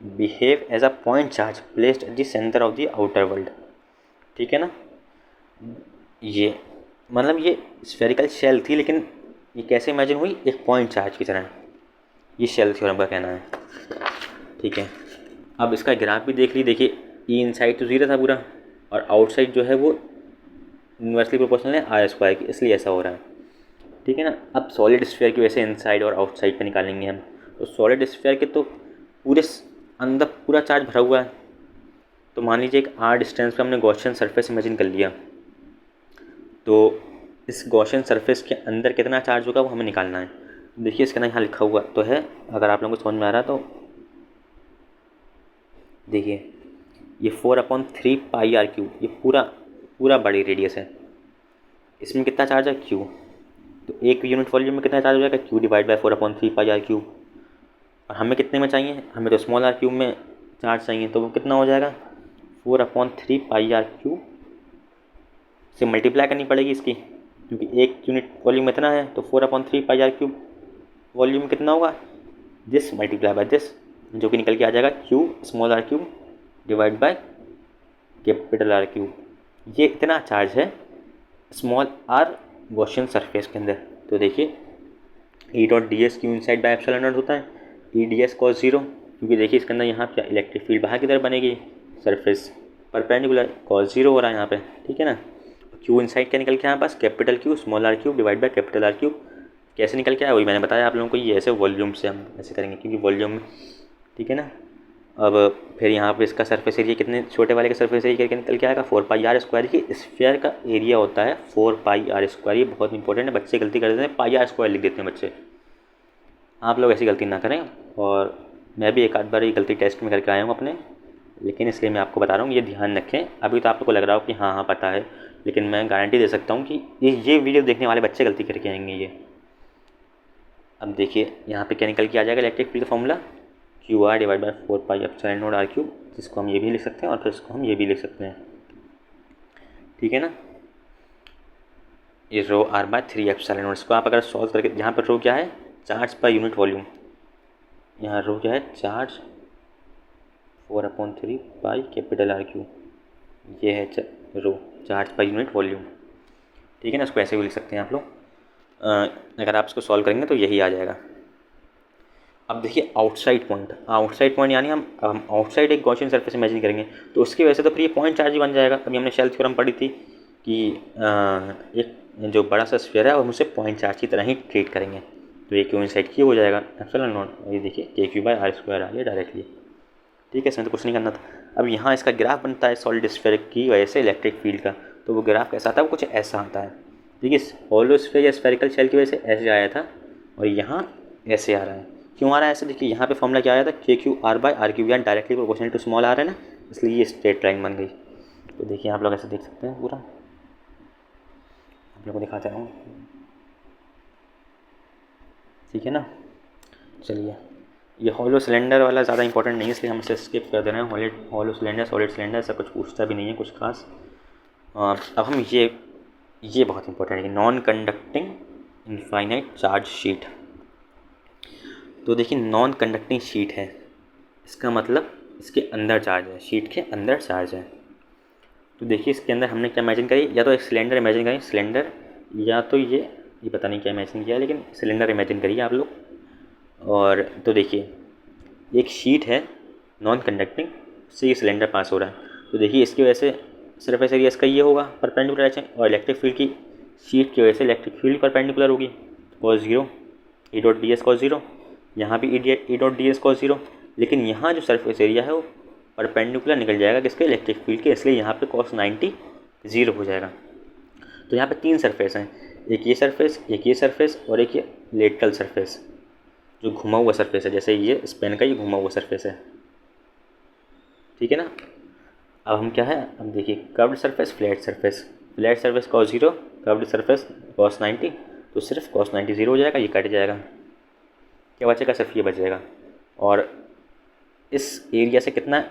behave as a point charge placed at the centre of the outer world, ठीक है ना। ये मतलब ये स्फेरिकल शेल थी, लेकिन ये कैसे इमेजिन हुई, एक पॉइंट चार्ज की तरह, ये शेल थ्योरम का कहना है, ठीक है। अब इसका ग्राफ भी देख ली, देखिए ई इनसाइड तो 0 था पूरा, और आउटसाइड जो है वो इन्वर्सली प्रोपोर्शनल है आर स्क्वायर की, इसलिए ऐसा हो रहा है, ठीक है ना। अब सॉलिड स्फीयर की वजह से इनसाइड और आउटसाइड पे निकालेंगे हम। तो सॉलिड स्फीयर के तो पूरे अंदर पूरा चार्ज भरा हुआ है, तो मान लीजिए एक आर डिस्टेंस पे हमने गॉसियन सरफेस इमेजिन कर लिया, तो इस गॉसियन सरफेस के अंदर कितना चार्ज होगा वो हमें निकालना है। देखिए इसके अंदर यहाँ लिखा हुआ तो है, अगर आप लोगों को समझ में आ रहा है तो देखिए ये 4/3 पाई आर क्यूब, ये पूरा बड़ी रेडियस है, इसमें कितना चार्ज है, क्यू। तो एक यूनिट वॉल्यूम में कितना चार्ज हो जाएगा, Q divide by 4/3 pi R cube. और हमें कितने में चाहिए, हमें तो स्मॉल आर क्यूब में चार्ज चाहिए, तो वो कितना हो जाएगा 4/3 पाई आर क्यूब से मल्टीप्लाई करनी पड़ेगी इसकी, क्योंकि एक यूनिट वॉल्यूम इतना है, तो 4/3 पाई आर क्यूब वॉल्यूम कितना होगा, दिस मल्टीप्लाई बाय दिस, जो कि निकल के आ जाएगा Q small R cube divide by capital R cube. ये इतना चार्ज है स्मॉल आर गॉसियन सरफेस के अंदर। तो देखिए E dot d s q inside by epsilon not होता है ई डी एस कॉस 0, क्योंकि देखिए इसके अंदर यहाँ पे इलेक्ट्रिक फील्ड बाहर की तरफ बनेगी, सरफेस परपेंडिकुलर, कॉस 0 हो रहा है यहाँ पे, ठीक है ना। क्यू इनसाइड क्या निकल के यहाँ पास, capital Q small R cube divide by capital R cube. कैसे निकल के आया वही मैंने बताया आप लोगों को, ये ऐसे वॉल्यूम से हम ऐसे करेंगे, क्योंकि वॉल्यूम में, ठीक है ना। अब फिर यहाँ पे इसका सरफेस एरिया कितने छोटे वाले का सरफेस एरिया करके निकल के आएगा 4 पाई आर स्क्वायर की, स्फीयर का एरिया होता है 4 पाई आर स्क्वायर। ये बहुत इंपॉर्टेंट है, बच्चे गलती कर देते हैं, पाई आर स्क्वायर लिख देते हैं बच्चे, आप लोग ऐसी गलती ना करें। और मैं भी एक आध बार ये गलती टेस्ट में करके आया हूँ अपने, लेकिन इसलिए मैं आपको बता रहा हूँ, ये ध्यान रखें। अभी तो आपको लग रहा हो कि हाँ हाँ पता है, लेकिन मैं गारंटी दे सकता हूँ कि ये वीडियो देखने वाले बच्चे गलती करके आएंगे ये। अब देखिए यहाँ पे क्या निकल के आ जाएगा electric field formula, Q R divide by 4 pi epsilon naught R cube, जिसको हम ये भी लिख सकते हैं और फिर इसको हम ये भी लिख सकते हैं, ठीक है ना। ये रो आर बाय 3 एप्सिलॉन नॉट, इसको आप अगर सॉल्व करके, यहाँ पर रो क्या है, चार्ज पर यूनिट वॉल्यूम, यहाँ रो क्या है, charge 4/3 pi capital R Q, ये है रो, चार्ज पर यूनिट वॉल्यूम। ठीक है ना, इसको ऐसे भी लिख सकते हैं आप लोग। अगर आप इसको सॉल्व करेंगे तो यही आ जाएगा। अब देखिए आउटसाइड पॉइंट यानी हम आउटसाइड एक गॉसियन सरफेस इमेजिन करेंगे तो उसकी वजह से तो फिर ये पॉइंट चार्ज ही बन जाएगा। अभी हमने शेल थ्योरम पढ़ी थी कि एक जो बड़ा सा स्फीयर है और उसे पॉइंट चार्ज की तरह ही ट्रीट करेंगे, तो ये क्यू इनसाइड की हो जाएगा एप्सिलॉन नॉट, ये देखिए KQ/R² आ गया डायरेक्टली। ठीक है, इसमें तो कुछ नहीं करना था। अब यहाँ इसका ग्राफ बनता है सॉलिड स्फीयर की वजह से इलेक्ट्रिक फील्ड का, तो वो ग्राफ कैसा आता है, वो कुछ ऐसा आता है। देखिए हॉलो स्फीयर या स्फेरिकल शेल की वजह से ऐसे आया था और यहाँ ऐसे आ रहा है। क्यों आ रहा है ऐसे, देखिए यहाँ पे फॉर्मूला क्या आया था, KQ/R3, यहाँ directly proportional to small R है ना, इसलिए ये स्ट्रेट लाइन बन गई। तो देखिए आप लोग ऐसे देख सकते हैं पूरा, आप लोग को दिखाता रहूँ। ठीक है ना, चलिए ये हॉलो सिलेंडर वाला ज़्यादा इंपॉर्टेंट नहीं है इसलिए हम इसे स्किप कर दे रहे हैं। हॉलो सिलेंडर, सॉलिड सिलेंडर, ऐसा कुछ पूछता भी नहीं है कुछ खास। अब हम ये बहुत इंपॉर्टेंट है, non conducting infinite charge sheet. तो देखिए नॉन कंडक्टिंग शीट है, इसका मतलब इसके अंदर चार्ज है, शीट के अंदर चार्ज है। तो देखिए इसके अंदर हमने क्या इमेजिन करी, या तो एक सिलेंडर इमेजिन करें, सिलेंडर, या तो ये पता नहीं क्या इमेजिन किया, लेकिन सिलेंडर इमेजिन करिए आप लोग। और तो देखिए एक शीट है नॉन कंडक्टिंग, से ये सिलेंडर पास हो रहा है, तो देखिए इसकी वजह से सरफेस एरिया इसका ये होगा परपेंडिकुलर डायरेक्शन, और इलेक्ट्रिक फील्ड की शीट की वजह से इलेक्ट्रिक फील्ड परपेंडिकुलर होगी, cos 0, E.ds cos 0, यहाँ भी E.ds cos 0, लेकिन यहाँ जो सरफेस एरिया है वो परपेंडिकुलर निकल जाएगा किसके, इलेक्ट्रिक फील्ड के, इसलिए यहाँ पे cos 90 0 हो जाएगा। तो यहाँ पे 3 सरफेस हैं, एक ये सरफेस और एक ये लेटरल सरफेस जो घुमा हुआ सरफेस है, जैसे ये स्पेन का ये घुमा हुआ सरफेस है। ठीक है ना, अब हम क्या है, अब देखिए curved surface, flat surface cos 0, curved surface cos 90, तो सिर्फ cos 90 0 हो जाएगा, ये कट जाएगा, क्या बचेगा, सिर्फ ये बचेगा। और इस एरिया से कितना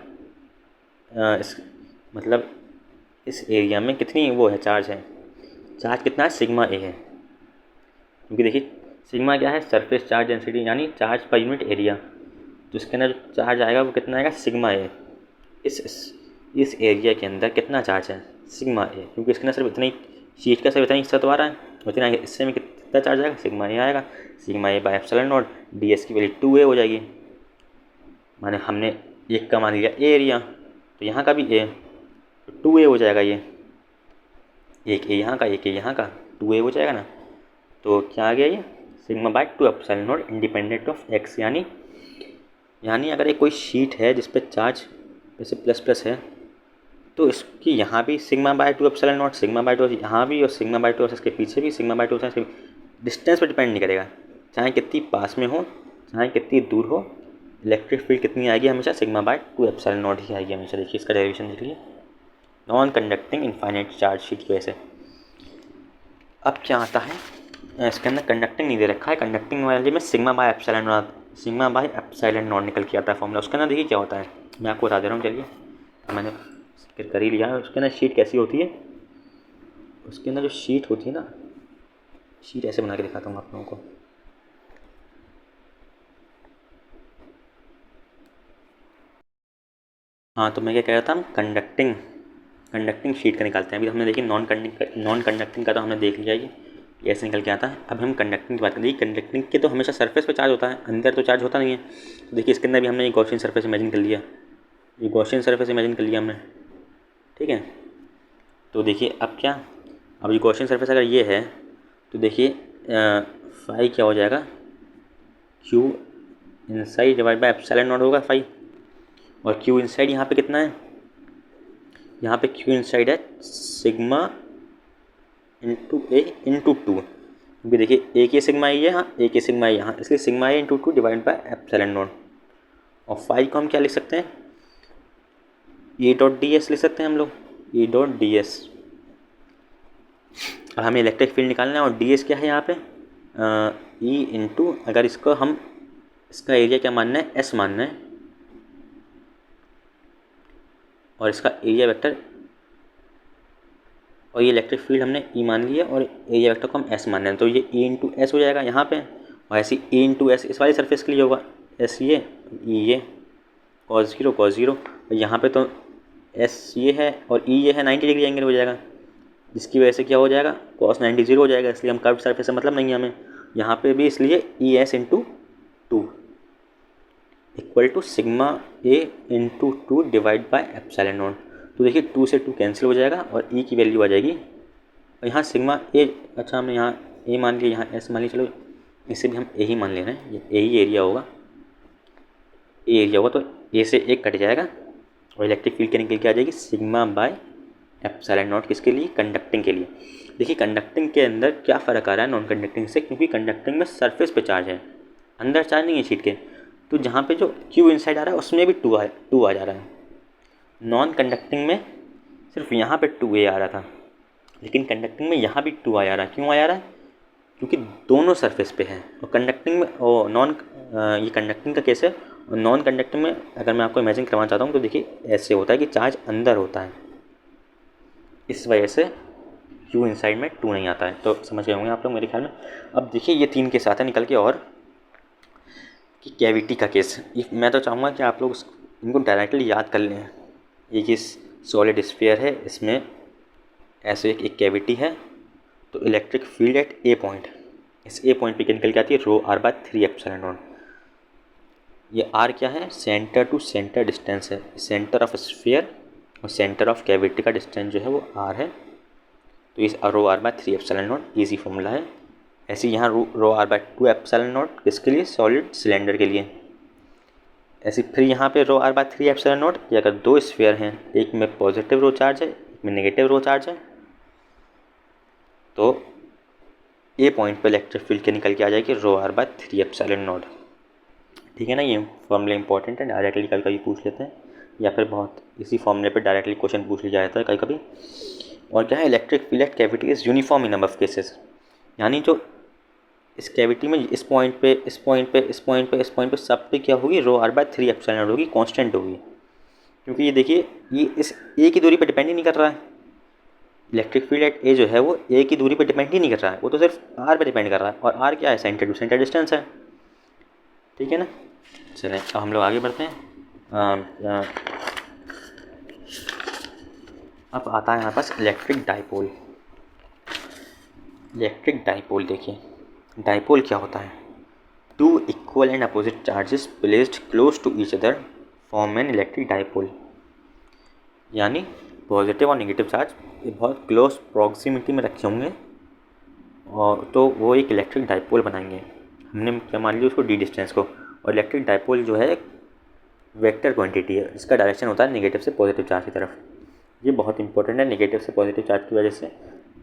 मतलब इस एरिया में कितनी वो है, चार्ज कितना है, सिग्मा ए है, क्योंकि देखिए सिग्मा क्या है, सरफेस चार्ज डेंसिटी यानी चार्ज पर यूनिट एरिया, तो इसके अंदर जो चार्ज आएगा वो कितना आएगा, सिग्मा ए। इस एरिया के अंदर कितना चार्ज है, सिग्मा ए, क्योंकि इसके अंदर सिर्फ इतनी शीट का सिर्फ इतना हिस्सा तो आ रहा है, उतना इससे में कितना चार्ज आएगा, सिग्मा ए आएगा। Sigma A bye epsilon not, ds की वैल्यू 2a हो जाएगी, माने हमने एक का मान लिया ए एरिया, तो यहाँ का भी ए, तो 2a हो जाएगा, ये एक ए यहाँ का, एक ए यहाँ का, 2a हो जाएगा ना। तो क्या आ गया, ये sigma bye 2 epsilon not independent of x, यानी अगर एक कोई शीट है जिस पे चार्ज जैसे प्लस है, तो इसकी यहाँ भी sigma bye 2 epsilon not, sigma bye 2 यहाँ भी, और सिग्मा बाय 2 इसके पीछे भी सिग्मा बाय 2, डिस्टेंस पर डिपेंड नहीं करेगा, चाहे कितनी पास में हो चाहे कितनी दूर हो, इलेक्ट्रिक फील्ड कितनी आएगी, हमेशा सिग्मा बाय 2 एप्सिलॉन नॉट ही आएगी हमेशा। देखिए इसका डेरिवेशन देख लीजिए, non conducting infinite charge sheet की वजह से। अब क्या आता है, इसके अंदर कंडक्टिंग नहीं दे रखा है, कंडक्टिंग वाले में सिग्मा बाय एप्सिलॉन नॉट निकल के आता है फॉर्मूला। उसके अंदर देखिए क्या होता है, मैं आपको बता दे रहा हूँ, चलिए मैंने कर ही लिया है। उसके अंदर शीट कैसी होती है, उसके अंदर जो शीट होती है ना, शीट ऐसे बना के दिखाता हूँ आप लोगों को। हाँ, तो मैं क्या कह रहा था, हम कंडक्टिंग शीट का निकालते हैं। अभी हमने देखिए नॉन कंडक्टिंग का तो हमने देख लिया, ये ऐसे निकल के आता है। अब हम कंडक्टिंग की बात करें, कंडक्टिंग के तो हमेशा सरफेस पे चार्ज होता है, अंदर तो चार्ज होता नहीं है। तो देखिए इसके अंदर भी हमने एक गॉसियन सरफेस इमेजिन कर लिया, ये गॉसियन सरफेस इमेजिन कर लिया हमने। ठीक है, तो देखिए अब क्या, अब ये गॉसियन सरफेस अगर ये है तो देखिए फाई क्या हो जाएगा, Q inside divide by epsilon not होगा फाई, और क्यू इनसाइड यहाँ पे कितना है, यहाँ पे क्यू इनसाइड है सिग्मा इंटू ए इंटू 2, क्योंकि देखिए एक ही सिग्मा आई है यहाँ, एक ही सिग्मा आई यहाँ, इसलिए sigma A into 2 divide by epsilon naught. और फाई को हम क्या लिख सकते हैं, E.ds लिख सकते हैं हम लोग, E.ds। अब हमें इलेक्ट्रिक फील्ड निकालना है, और ds क्या है यहाँ पे, E इंटू, अगर इसको हम इसका एरिया क्या मानना है, S मानना है, और इसका एरिया वेक्टर, और ये इलेक्ट्रिक फील्ड हमने E मान लिया, और एरिया वेक्टर को हम S मानना है, तो ये E इंटू S हो जाएगा यहाँ पे, और ऐसे E इंटू S इस वाली सरफेस के लिए होगा, एस ये ई ये कॉस ज़ीरो, यहाँ पे तो एस ये है और ई ये है, 90 डिग्री एंगल हो जाएगा, जिसकी वजह से क्या हो जाएगा, कॉस 90 0 हो जाएगा, इसलिए हम कर्व सरफेस से मतलब नहीं है हमें। यहाँ पे भी इसलिए E S into two equal to sigma A into two divide by epsilon not. तो देखिए 2 से 2 कैंसिल हो जाएगा और ई की वैल्यू आ जाएगी, और यहाँ सिग्मा ए, अच्छा हमने यहाँ ए मान लिया, यहाँ एस मान लिया, चलो इसे भी हम ए ही मान ले रहे हैं, ये ए ही एरिया होगा, ए एरिया होगा, तो ए से एक कट जाएगा और इलेक्ट्रिक फील्ड के निकल के आ जाएगी सिग्मा बाय एप्सिलॉन नॉट, किसके लिए, कंडक्टिंग के लिए। देखिए कंडक्टिंग के अंदर क्या फ़र्क आ रहा है नॉन कंडक्टिंग से, क्योंकि कंडक्टिंग में सरफेस पे चार्ज है, अंदर चार्ज नहीं है शीट के, तो जहाँ पे जो क्यू इनसाइड आ रहा है उसमें भी टू आ जा रहा है। नॉन कंडक्टिंग में सिर्फ यहाँ पे 2a आ रहा था, लेकिन कंडक्टिंग में यहाँ भी 2 आ जा रहा है। क्यों आ जा रहा है, क्योंकि दोनों सरफेस पे हैं। और कंडक्टिंग में ये कंडक्टिंग का केस है, और नॉन कंडक्टिंग में अगर मैं आपको इमेजिन करवाना चाहता हूँ तो देखिए ऐसे होता है कि चार्ज अंदर होता है, इस वजह से क्यू इनसाइड में 2 नहीं आता है। तो समझ गए होंगे आप लोग मेरे ख्याल में। अब देखिए ये 3 केस आते हैं निकल के, और कि कैविटी का केस, मैं तो चाहूँगा कि आप लोग इनको डायरेक्टली याद कर लें। ये सॉलिड स्फीयर है, इसमें ऐसे एक कैविटी है, तो electric field at A point, इस ए पॉइंट पे निकल के आती है rho R by 3 epsilon naught. ये आर क्या है, सेंटर टू सेंटर डिस्टेंस है, सेंटर ऑफ स्फीयर और सेंटर ऑफ कैविटी का डिस्टेंस जो है वो आर है, तो इस rho R by 3 epsilon naught easy formula है। ऐसे यहाँ rho R by 2 epsilon naught किसके लिए, सॉलिड सिलेंडर के लिए। ऐसे फिर यहाँ पे रो आर बाय 3 एप्सिलॉन नॉट, कि अगर 2 स्फीयर हैं, एक में पॉजिटिव रो चार्ज है, एक में नेगेटिव रो चार्ज है, तो ए पॉइंट पे इलेक्ट्रिक फील्ड के निकल के आ जाएगी रो आर बाय 3 एप्सिलॉन नॉट। ठीक है ना, ये फॉर्मूला इंपॉर्टेंट है, डायरेक्टली कभी कभी पूछ लेते हैं, या फिर बहुत इसी फॉर्मूले पे डायरेक्टली क्वेश्चन पूछ लिया जाता है कभी कभी। और क्या है, electric field eight cavity is uniform in number of cases, यानी जो इस कैविटी में इस पॉइंट पे, इस पॉइंट पे, इस पॉइंट पे, इस पॉइंट पे, सब पे क्या होगी, रो आर बाय 3 एप्सिलॉन नॉट होगी, कांस्टेंट होगी। क्योंकि ये देखिए ये इस ए की दूरी पे डिपेंड ही नहीं कर रहा है, इलेक्ट्रिक फील्ड एट ए जो है वो ए की दूरी पे डिपेंड ही नहीं कर रहा है, वो तो सिर्फ आर पे डिपेंड कर रहा है, और आर क्या है, सेंटर टू सेंटर डिस्टेंस है। ठीक है ना, चलें अब हम लोग आगे बढ़ते हैं। अब आता है हमारे पास इलेक्ट्रिक डाइपोल। इलेक्ट्रिक डाइपोल देखिए, डाइपोल क्या होता है, 2 equal and opposite charges placed close to each other form an electric dipole, यानी पॉजिटिव और नेगेटिव चार्ज ये बहुत क्लोज प्रॉक्सिमिटी में रखे होंगे, और तो वो एक इलेक्ट्रिक डाइपोल बनाएंगे। हमने क्या मान लिया उसको, डी डिस्टेंस को। और इलेक्ट्रिक डाइपोल जो है एक वेक्टर क्वांटिटी है, इसका डायरेक्शन होता है नेगेटिव से पॉजिटिव चार्ज की तरफ। ये बहुत इंपॉर्टेंट है, नेगेटिव से पॉजिटिव चार्ज की वजह से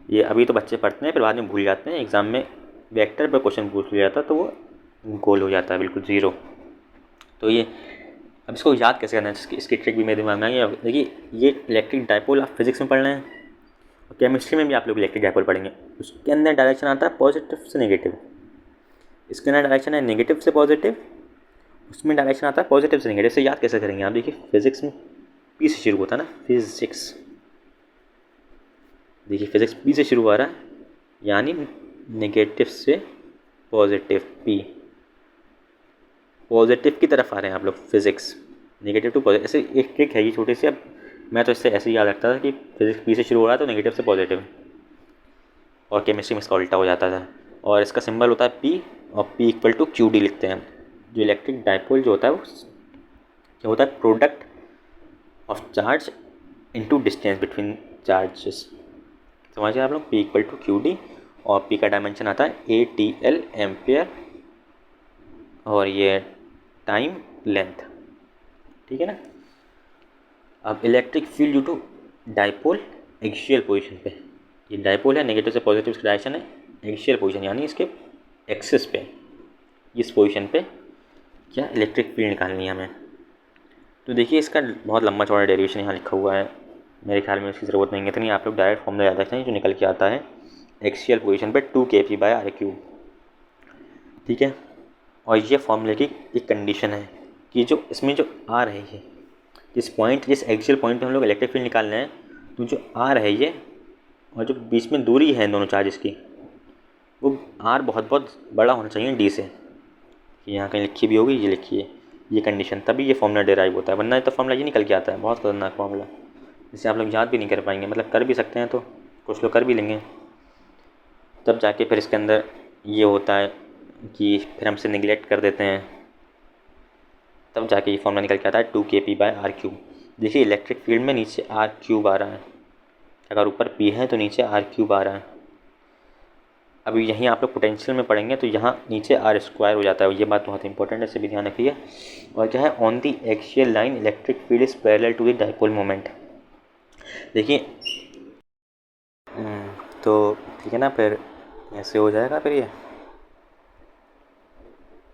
ये अभी तो बच्चे पढ़ते हैं, फिर बाद में भूल जाते हैं, एग्ज़ाम में वेक्टर पर क्वेश्चन पूछ लिया जाता तो वो गोल हो जाता है बिल्कुल ज़ीरो। तो ये अब इसको याद कैसे करना है, इसकी ट्रिक भी मेरे दिमाग में आई है। देखिए ये इलेक्ट्रिक डाइपोल आप फिजिक्स में पढ़ रहे हैं, और केमिस्ट्री में भी आप लोग इलेक्ट्रिक डाइपोल पढ़ेंगे। उसके अंदर डायरेक्शन आता है पॉजिटिव से नेगेटिव, इसके अंदर डायरेक्शन है नेगेटिव से पॉजिटिव, उसमें डायरेक्शन आता है पॉजिटिव से नेगेटिव। से याद कैसे करेंगे आप, देखिए फिजिक्स में पी से शुरू होता है ना, फिजिक्स, देखिए फिजिक्स पी से शुरू हो रहा है, यानी नेगेटिव से पॉजिटिव, पी पॉजिटिव की तरफ आ रहे हैं आप लोग, फिजिक्स नेगेटिव टू पॉजिटिव। ऐसे एक ट्रिक है ये छोटी सी, अब मैं तो इससे ऐसे ही याद रखता था कि फिजिक्स पी से शुरू हो रहा है तो नेगेटिव से पॉजिटिव, और केमिस्ट्री में इसका उल्टा हो जाता था। और इसका सिंबल होता है पी, और P equal to Q D लिखते हैं। जो इलेक्ट्रिक डाइपोल जो होता है वो क्या होता है, product of charge into distance between charges. समझिए आप लोग, P equal to Q D, और पी का डायमेंशन आता है ए टी एल एम्पियर, और ये टाइम लेंथ। ठीक है ना। अब electric field due to dipole axial position पे, ये डाइपोल है, नेगेटिव से पॉजिटिव इसका डायरेक्शन है, एक्सियल पोजीशन यानी इसके एक्सिस पे, इस पोजीशन पे क्या इलेक्ट्रिक फील्ड निकालनी है हमें। तो देखिए इसका बहुत लंबा चौड़ा डेरिवेशन यहाँ लिखा हुआ है, मेरे ख्याल में इसकी ज़रूरत नहीं है इतनी, आप लोग डायरेक्ट फॉर्मूला याद रखते हैं जो निकल के आता है एक्सियल पोजीशन पे 2 kp बाय आर क्यूब। ठीक है, और ये फॉर्मूले की एक कंडीशन है कि जो इसमें जो आर है, ये जिस एक्सियल पॉइंट पे हम लोग इलेक्ट्रिक फील्ड निकालना है, तो जो आर है ये, और जो बीच में दूरी है इन दोनों चार्जेस की, वो आर बहुत बहुत बड़ा होना चाहिए डी से। कि यहाँ कहीं लिखी भी होगी, ये लिखी है ये कंडीशन, तभी ये फॉर्मूला डेराइव होता है, वरना तो फॉर्मूला ये निकल के आता है। बहुत खतरनाक फॉर्मूला, जिसे आप लोग याद भी नहीं कर पाएंगे, मतलब कर भी सकते हैं तो कुछ लोग कर भी लेंगे, तब जाके फिर इसके अंदर ये होता है कि फिर हमसे निगलेक्ट कर देते हैं, तब जाके ये फॉर्मूला निकल के आता है 2kp/r³। देखिए इलेक्ट्रिक फील्ड में नीचे r³ आ रहा है, अगर ऊपर p है तो नीचे r³ आ रहा है। अभी यहीं आप लोग पोटेंशियल में पढ़ेंगे तो यहाँ नीचे r² हो जाता है, ये बात बहुत इंपॉर्टेंट है, इसे भी ध्यान रखिए। और क्या है, on the axial line electric field is parallel to the dipole moment. देखिए तो ठीक है ना, फिर ऐसे हो जाएगा फिर ये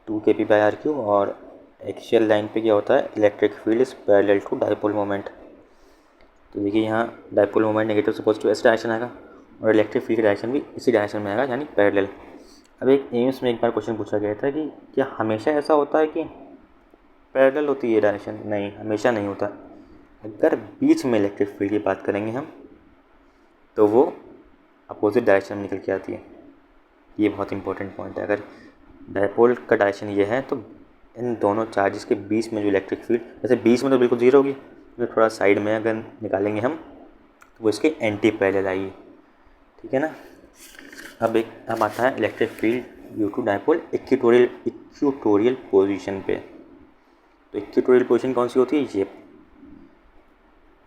2kp/r³ और एक्सियल लाइन पे क्या होता है, electric field is parallel to dipole moment. तो देखिए यहाँ डाइपोल मोमेंट नेगेटिव से पॉजिटिव ऐसे डायरेक्शन आएगा और इलेक्ट्रिक फील्ड का डायरेक्शन भी इसी डायरेक्शन में आएगा, यानी पैरेलल। अब एक एम्स में एक बार क्वेश्चन पूछा गया था कि क्या हमेशा ऐसा होता है कि पैरेलल होती है डायरेक्शन? नहीं, हमेशा नहीं होता। अगर बीच में इलेक्ट्रिक फील्ड की बात करेंगे हम तो वो अपोजिट डायरेक्शन में निकल के आती है। ये बहुत इंपॉर्टेंट पॉइंट है। अगर डायपोल का डायरेक्शन ये है तो इन दोनों चार्जेस के बीच में जो इलेक्ट्रिक फील्ड, जैसे बीच में तो बिल्कुल ज़ीरो होगी, तो थोड़ा साइड में अगर निकालेंगे हम तो वो इसके एंटी पैरेलल आएगी, ठीक है ना। अब आता है electric field due to dipole equatorial position पे। तो इक्वेटोरियल पोजीशन कौन सी होती है, ये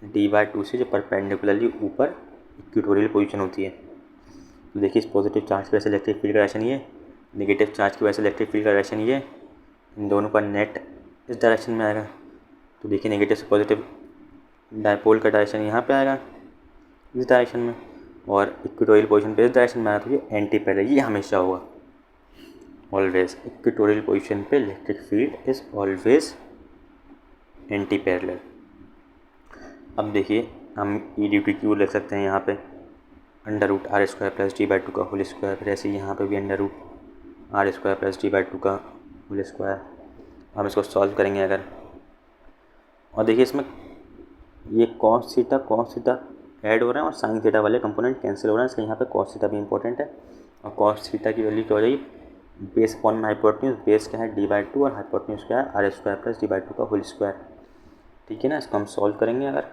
d/2 से जो परपेंडिकुलरली ऊपर इक्वेटोरियल पोजीशन होती है। तो देखिए इस पॉजिटिव चार्ज की वजह से इलेक्ट्रिक फील्ड का डायरेक्शन ये, नेगेटिव चार्ज की वजह से इलेक्ट्रिक फील्ड का डायरेक्शन ये, इन दोनों का नेट इस डायरेक्शन में आएगा। तो देखिए नेगेटिव से पॉजिटिव डायपोल का डायरेक्शन यहाँ पे आएगा इस डायरेक्शन में, और इक्वेटोरियल पोजीशन पे इस डायरेक्शन में आया, तो ये एंटी पैरेलल, ये हमेशा होगा ऑलवेज। इक्वेटोरियल पोजीशन पे electric field is always anti parallel. अब देखिए हम E/q लिख सकते हैं यहाँ पे √r² + d/2 का होल स्क्वायर, फिर ऐसे यहाँ पे भी √r² + d/2 का होल स्क्वायर। हम इसको सॉल्व करेंगे अगर, और देखिए इसमें ये cos थीटा ऐड हो रहे हैं और sin थीटा वाले कंपोनेंट कैंसिल हो रहे हैं, इसलिए यहाँ पे cos थीटा भी इंपॉर्टेंट है। और cos थीटा की वैल्यू क्या हो जाएगी, बेस अपॉन हाइपोटेन्यूज, बेस क्या है d/2 और हाइपोटेन्यूज क्या है r² + d/2 का होल स्क्वायर, ठीक है ना। इसको हम सॉल्व करेंगे अगर,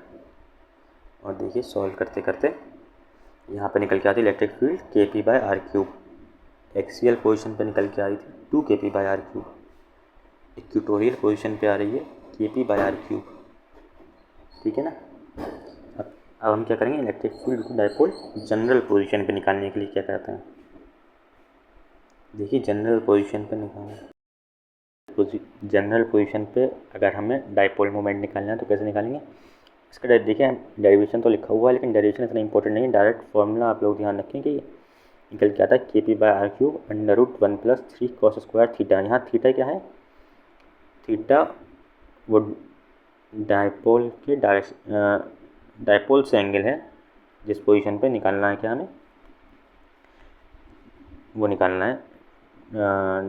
और देखिए सॉल्व करते करते यहाँ पे निकल के आती है electric field kp/r³। Axial position पे निकल के आ रही थी 2kp/r³, इक्वेटोरियल पोजीशन पे आ रही है kp/r³, ठीक है ना। अब हम क्या करेंगे, इलेक्ट्रिक फील्ड को डायपोल जनरल पोजीशन पे निकालने के लिए क्या करते हैं, देखिए जनरल पोजीशन पे जनरल पोजीशन पे अगर हमें डायपोल मोमेंट निकालना है तो कैसे निकालेंगे, इसका देखिए डेरिवेशन तो लिखा हुआ है, लेकिन डेरिवेशन इतना इंपॉर्टेंट नहीं है, डायरेक्ट फॉर्मूला आप लोग ध्यान रखें कि निकल के आता है kp/r³ √1 + 3 cos² थीटा। यहाँ थीटा क्या है, थीटा वो डायपोल के डायपोल से एंगल है जिस पोजीशन पे निकालना है, क्या हमें वो निकालना है,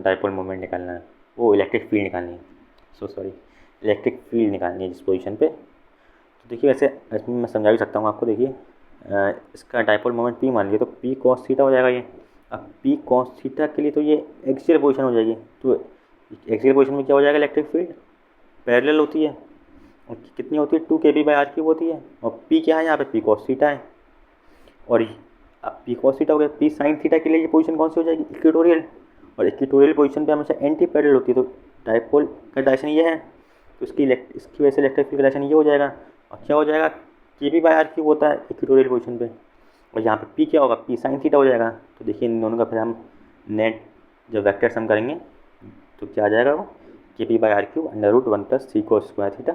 डायपोल मोमेंट निकालना है, वो इलेक्ट्रिक फील्ड निकालनी है, इलेक्ट्रिक फील्ड निकालनी है जिस पोजीशन पे। तो देखिए वैसे इसमें मैं समझा भी सकता हूँ आपको, देखिए इसका डायपोल मोमेंट p मान लीजिए तो p cos थीटा हो जाएगा ये। अब p cos थीटा के लिए तो ये एक्सियल पोजीशन हो जाएगी, तो एक्सियल पोजीशन में क्या हो जाएगा, इलेक्ट्रिक फील्ड पैरेलल होती है, और कितनी होती है 2kp/r³ होती है, और p क्या है यहाँ पे, p cos थीटा है। और अब p cos थीटा हो गया, p sin थीटा के लिए ये पोजीशन कौन सी हो जाएगी, इक्वेटोरियल, और इक्वेटोरियल पोजीशन पे हमेशा एंटी पैरेलल होती है, तो डायपोल का डायरेक्शन ये है, तो इसकी वजह से इलेक्ट्रिक फील्ड का डायरेक्शन ये हो जाएगा। और क्या हो जाएगा, kp/r³ होता है इक्वेटोरियल पोजीशन पे, और यहाँ पे p क्या होगा, p sin थीटा हो जाएगा। तो देखिए इन दोनों का फिर हम नेट जब वेक्टर सम करेंगे तो क्या आ जाएगा, वो kp/r³ √1 + 3 cos² थीटा।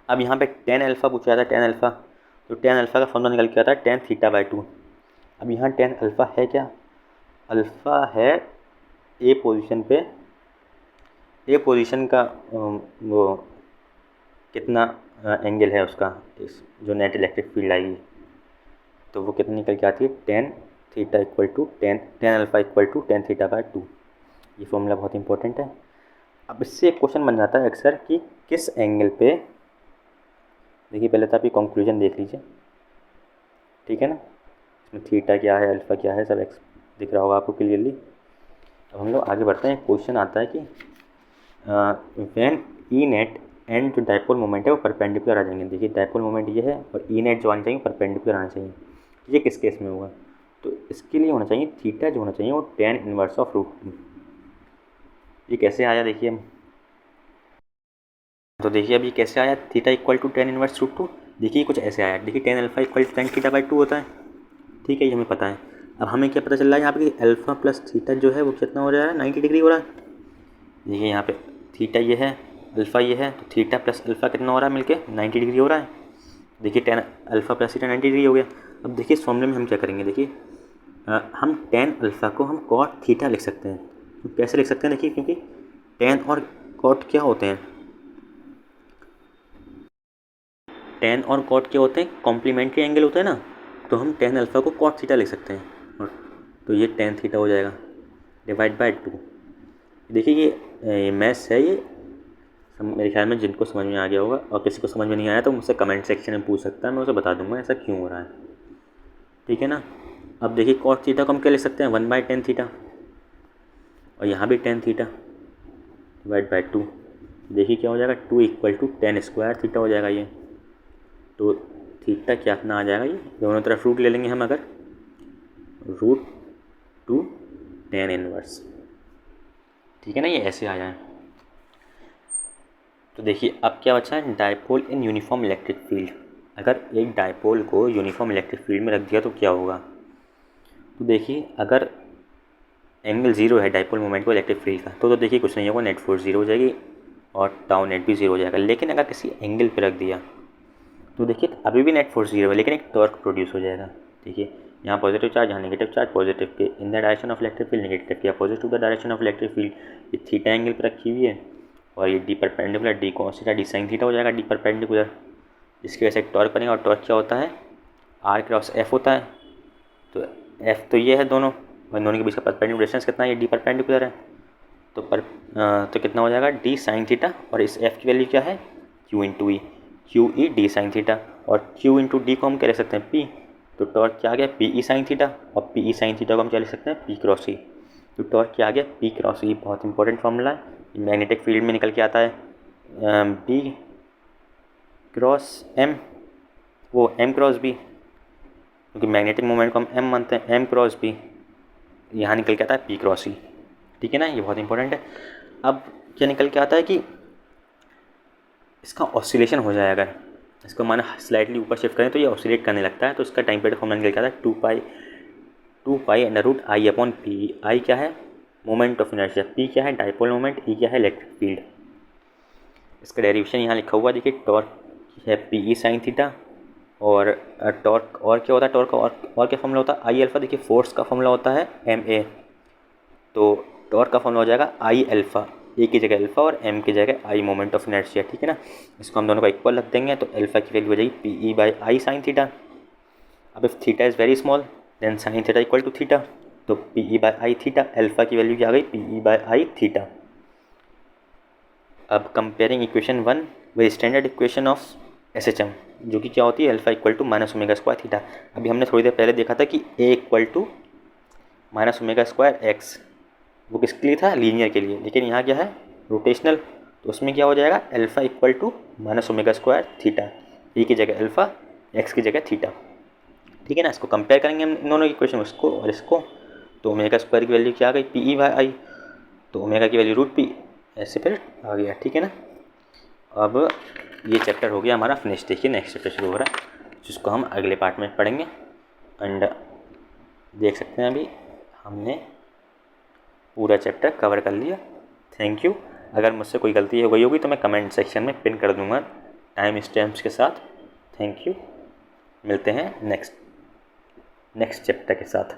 अब यहाँ पे tan अल्फ़ा पूछा जाता है, tan अल्फ़ा, तो tan अल्फ़ा का फॉर्मूला निकल के आता है tan θ/2। अब यहाँ tan अल्फ़ा है क्या, अल्फ़ा है ए पोजीशन पे, ए पोजीशन का वो कितना एंगल है उसका, इस जो नेट इलेक्ट्रिक फील्ड आएगी तो वो कितनी निकल के आती है, tan अल्फ़ा = tan θ/2। ये फॉर्मूला बहुत इंपॉर्टेंट है। अब इससे एक क्वेश्चन बन जाता है अक्सर कि किस एंगल पे, देखिए पहले तो आप ये कंक्लूजन देख लीजिए, ठीक है ना, इसमें थीटा क्या है, अल्फ़ा क्या है, सब दिख रहा होगा आपको क्लियरली। अब हम लोग आगे बढ़ते हैं। क्वेश्चन आता है कि व्हेन ई नेट एंड जो डायपोल मोमेंट है वो परपेंडिकुलर आ जाएंगे। देखिए डायपोल मोमेंट ये है और ई नेट जो आना चाहिए परपेंडिकुलर आना चाहिए। ये किस केस में होगा? तो इसके लिए होना चाहिए थीटा जो होना चाहिए वो tan इनवर्स ऑफ √2। ये कैसे आया देखिए हम, तो देखिए अब ये कैसे आया theta equal to tan inverse √2। देखिए कुछ ऐसे आया, देखिए tan alpha equal to tan theta by 2 होता है, ठीक है, ये हमें पता है। अब हमें क्या पता चल रहा है यहाँ पे कि अल्फा प्लस थीटा जो है वो कितना हो रहा है, 90 डिग्री हो रहा है। देखिए यहाँ पे थीटा ये है, अल्फा ये है, तो थीटा प्लस अल्फा कितना हो रहा है मिलके 90 डिग्री हो रहा है। देखिए tan alpha plus theta 90 degree हो गया। अब देखिए इस फॉर्मूले में हम क्या करेंगे, देखिए हम tan अल्फा को हम cot थीटा लिख सकते हैं। तो कैसे लिख सकते हैं देखिए, क्योंकि tan और cot क्या होते हैं, tan और cot क्या होते हैं, कॉम्प्लीमेंट्री एंगल होते हैं ना। तो हम tan अल्फा को cot थीटा लिख सकते हैं, और तो ये tan थीटा हो जाएगा डिवाइड बाय 2। देखिए ये मैथ्स है, ये मेरे ख्याल में जिनको समझ में आ गया होगा, और किसी को समझ में नहीं आया तो मुझसे कमेंट सेक्शन में पूछ सकता है, मैं उसे बता दूंगा ऐसा क्यों हो रहा है, ठीक है ना। अब देखिए cot थीटा को हम क्या लिख सकते हैं, 1/tan थीटा, और यहाँ भी tan थीटा डिवाइड बाय 2। देखिए क्या हो जाएगा, 2 equal to tan square theta हो जाएगा ये। तो थीटा क्या अपना आ जाएगा, ये दोनों तरफ रूट ले लेंगे हम, अगर √2 tan इनवर्स, ठीक है ना, ये ऐसे आया है। तो देखिए अब क्या बचा है, dipole in uniform electric field. अगर एक डायपोल को यूनिफॉर्म इलेक्ट्रिक फील्ड में रख दिया तो क्या होगा। तो देखिए अगर एंगल 0 है डायपोल मोमेंट को इलेक्ट्रिक फील्ड का, तो देखिए कुछ नहीं होगा, नेट फोर्स 0 हो जाएगी और टाउ नेट भी 0 हो जाएगा। लेकिन अगर किसी एंगल पर रख दिया तो देखिए अभी भी नेट फोर्स 0 है, लेकिन एक टॉर्क प्रोड्यूस हो जाएगा। देखिए यहाँ पॉजिटिव चार्ज, यहाँ नेगेटिव चार्ज, पॉजिटिव के in the direction of electric field, negative के opposite to the direction of electric field. ये थीटा एंगल पर रखी हुई है, और ये D perpendicular, D cos theta D sine theta हो जाएगा, डी परपेंडिकुलर, जिसकी वजह से एक टॉर्क बनेगा। और टॉर्क क्या होता है, आर क्रॉस एफ होता है। तो एफ तो ये है दोनों, और दोनों के बीच का परपेंडिकुलर डिस्टेंस कितना है, ये डी परपेंडिकुलर है। तो कितना हो जाएगा, डी साइन थीटा, और इस एफ की वैल्यू क्या है, Q into E, Q E D sine theta, और क्यू इंटू डी को हम क्या लिख सकते हैं, पी। तो टॉर्क क्या आ गया, पी ई साइन थीटा, और पी ई साइन थीटा को हम क्या लिख सकते हैं, पी क्रॉस ई। तो टॉर्क क्या आ गया, पी क्रॉस ई। बहुत इंपॉर्टेंट फॉर्मूला है, मैग्नेटिक फील्ड में निकल के आता है, बी क्रॉस एम, वो एम क्रॉस बी, क्योंकि मैग्नेटिक मोमेंट को हम एम मानते हैं, एम क्रॉस बी, यहाँ निकल के आता है पी क्रॉस ई, ठीक है ना, ये बहुत इंपॉर्टेंट है। अब क्या निकल के आता है कि इसका ऑसिलेशन हो जाए, अगर इसको माना स्लाइटली ऊपर शिफ्ट करें तो ये ऑसिलेट करने लगता है, तो इसका टाइम पीरियड फॉर्मूला निकल के आता है 2 पाई √I/P। आई क्या है, मोमेंट ऑफ इनर्शिया, पी क्या है डायपोल मोमेंट, ई क्या है इलेक्ट्रिक फील्ड। इसका डेरिवेशन यहाँ लिखा हुआ, देखिए टॉर्क है पी ई साइन थीटा, और टॉर्क और क्या होता है, टॉर्क और क्या फॉर्मूला होता है, आई अल्फा। देखिए फोर्स का फॉर्मूला होता है एम ए, तो टॉर्क का फॉर्मूला हो जाएगा आई अल्फा, ए की जगह अल्फा और एम की जगह आई, मोमेंट ऑफ इनर्शिया, ठीक है ना। इसको हम दोनों का इक्वल रख देंगे, तो अल्फा की वैल्यू हो जाएगी P E by I sine theta. अब if theta is very small then sine theta equal to theta, तो P E by I theta, alpha की वैल्यू क्या आ गई, P E by I theta. अब comparing equation 1 with standard equation of S H M, जो कि क्या होती है, alpha equal to minus omega square theta. अभी हमने थोड़ी देर पहले देखा था कि ए equal to minus omega square x, वो किसके लिए था, लीनियर के लिए, लेकिन यहाँ क्या है रोटेशनल, तो उसमें क्या हो जाएगा, alpha equal to minus omega square theta, E की जगह अल्फा, एक्स की जगह थीटा, ठीक है ना। इसको कंपेयर करेंगे हम इन दोनों की इक्वेशन, उसको और इसको, तो ओमेगा स्क्वायर की वैल्यू क्या आ गई, पी ई बाई आई, तो ओमेगा की वैल्यू √p, ऐसे फिर आ गया, ठीक है ना। अब ये चैप्टर हो गया हमारा फिनिश। देखिए नेक्स्ट चैप्टर शुरू हो रहा है, जिसको हम अगले पार्ट में पढ़ेंगे। एंड देख सकते हैं अभी हमने पूरा चैप्टर कवर कर लिया। Thank you. अगर मुझसे कोई गलती हो गई होगी तो मैं कमेंट सेक्शन में पिन कर दूंगा टाइम स्टैम्प्स के साथ। थैंक यू, मिलते हैं नेक्स्ट चैप्टर के साथ।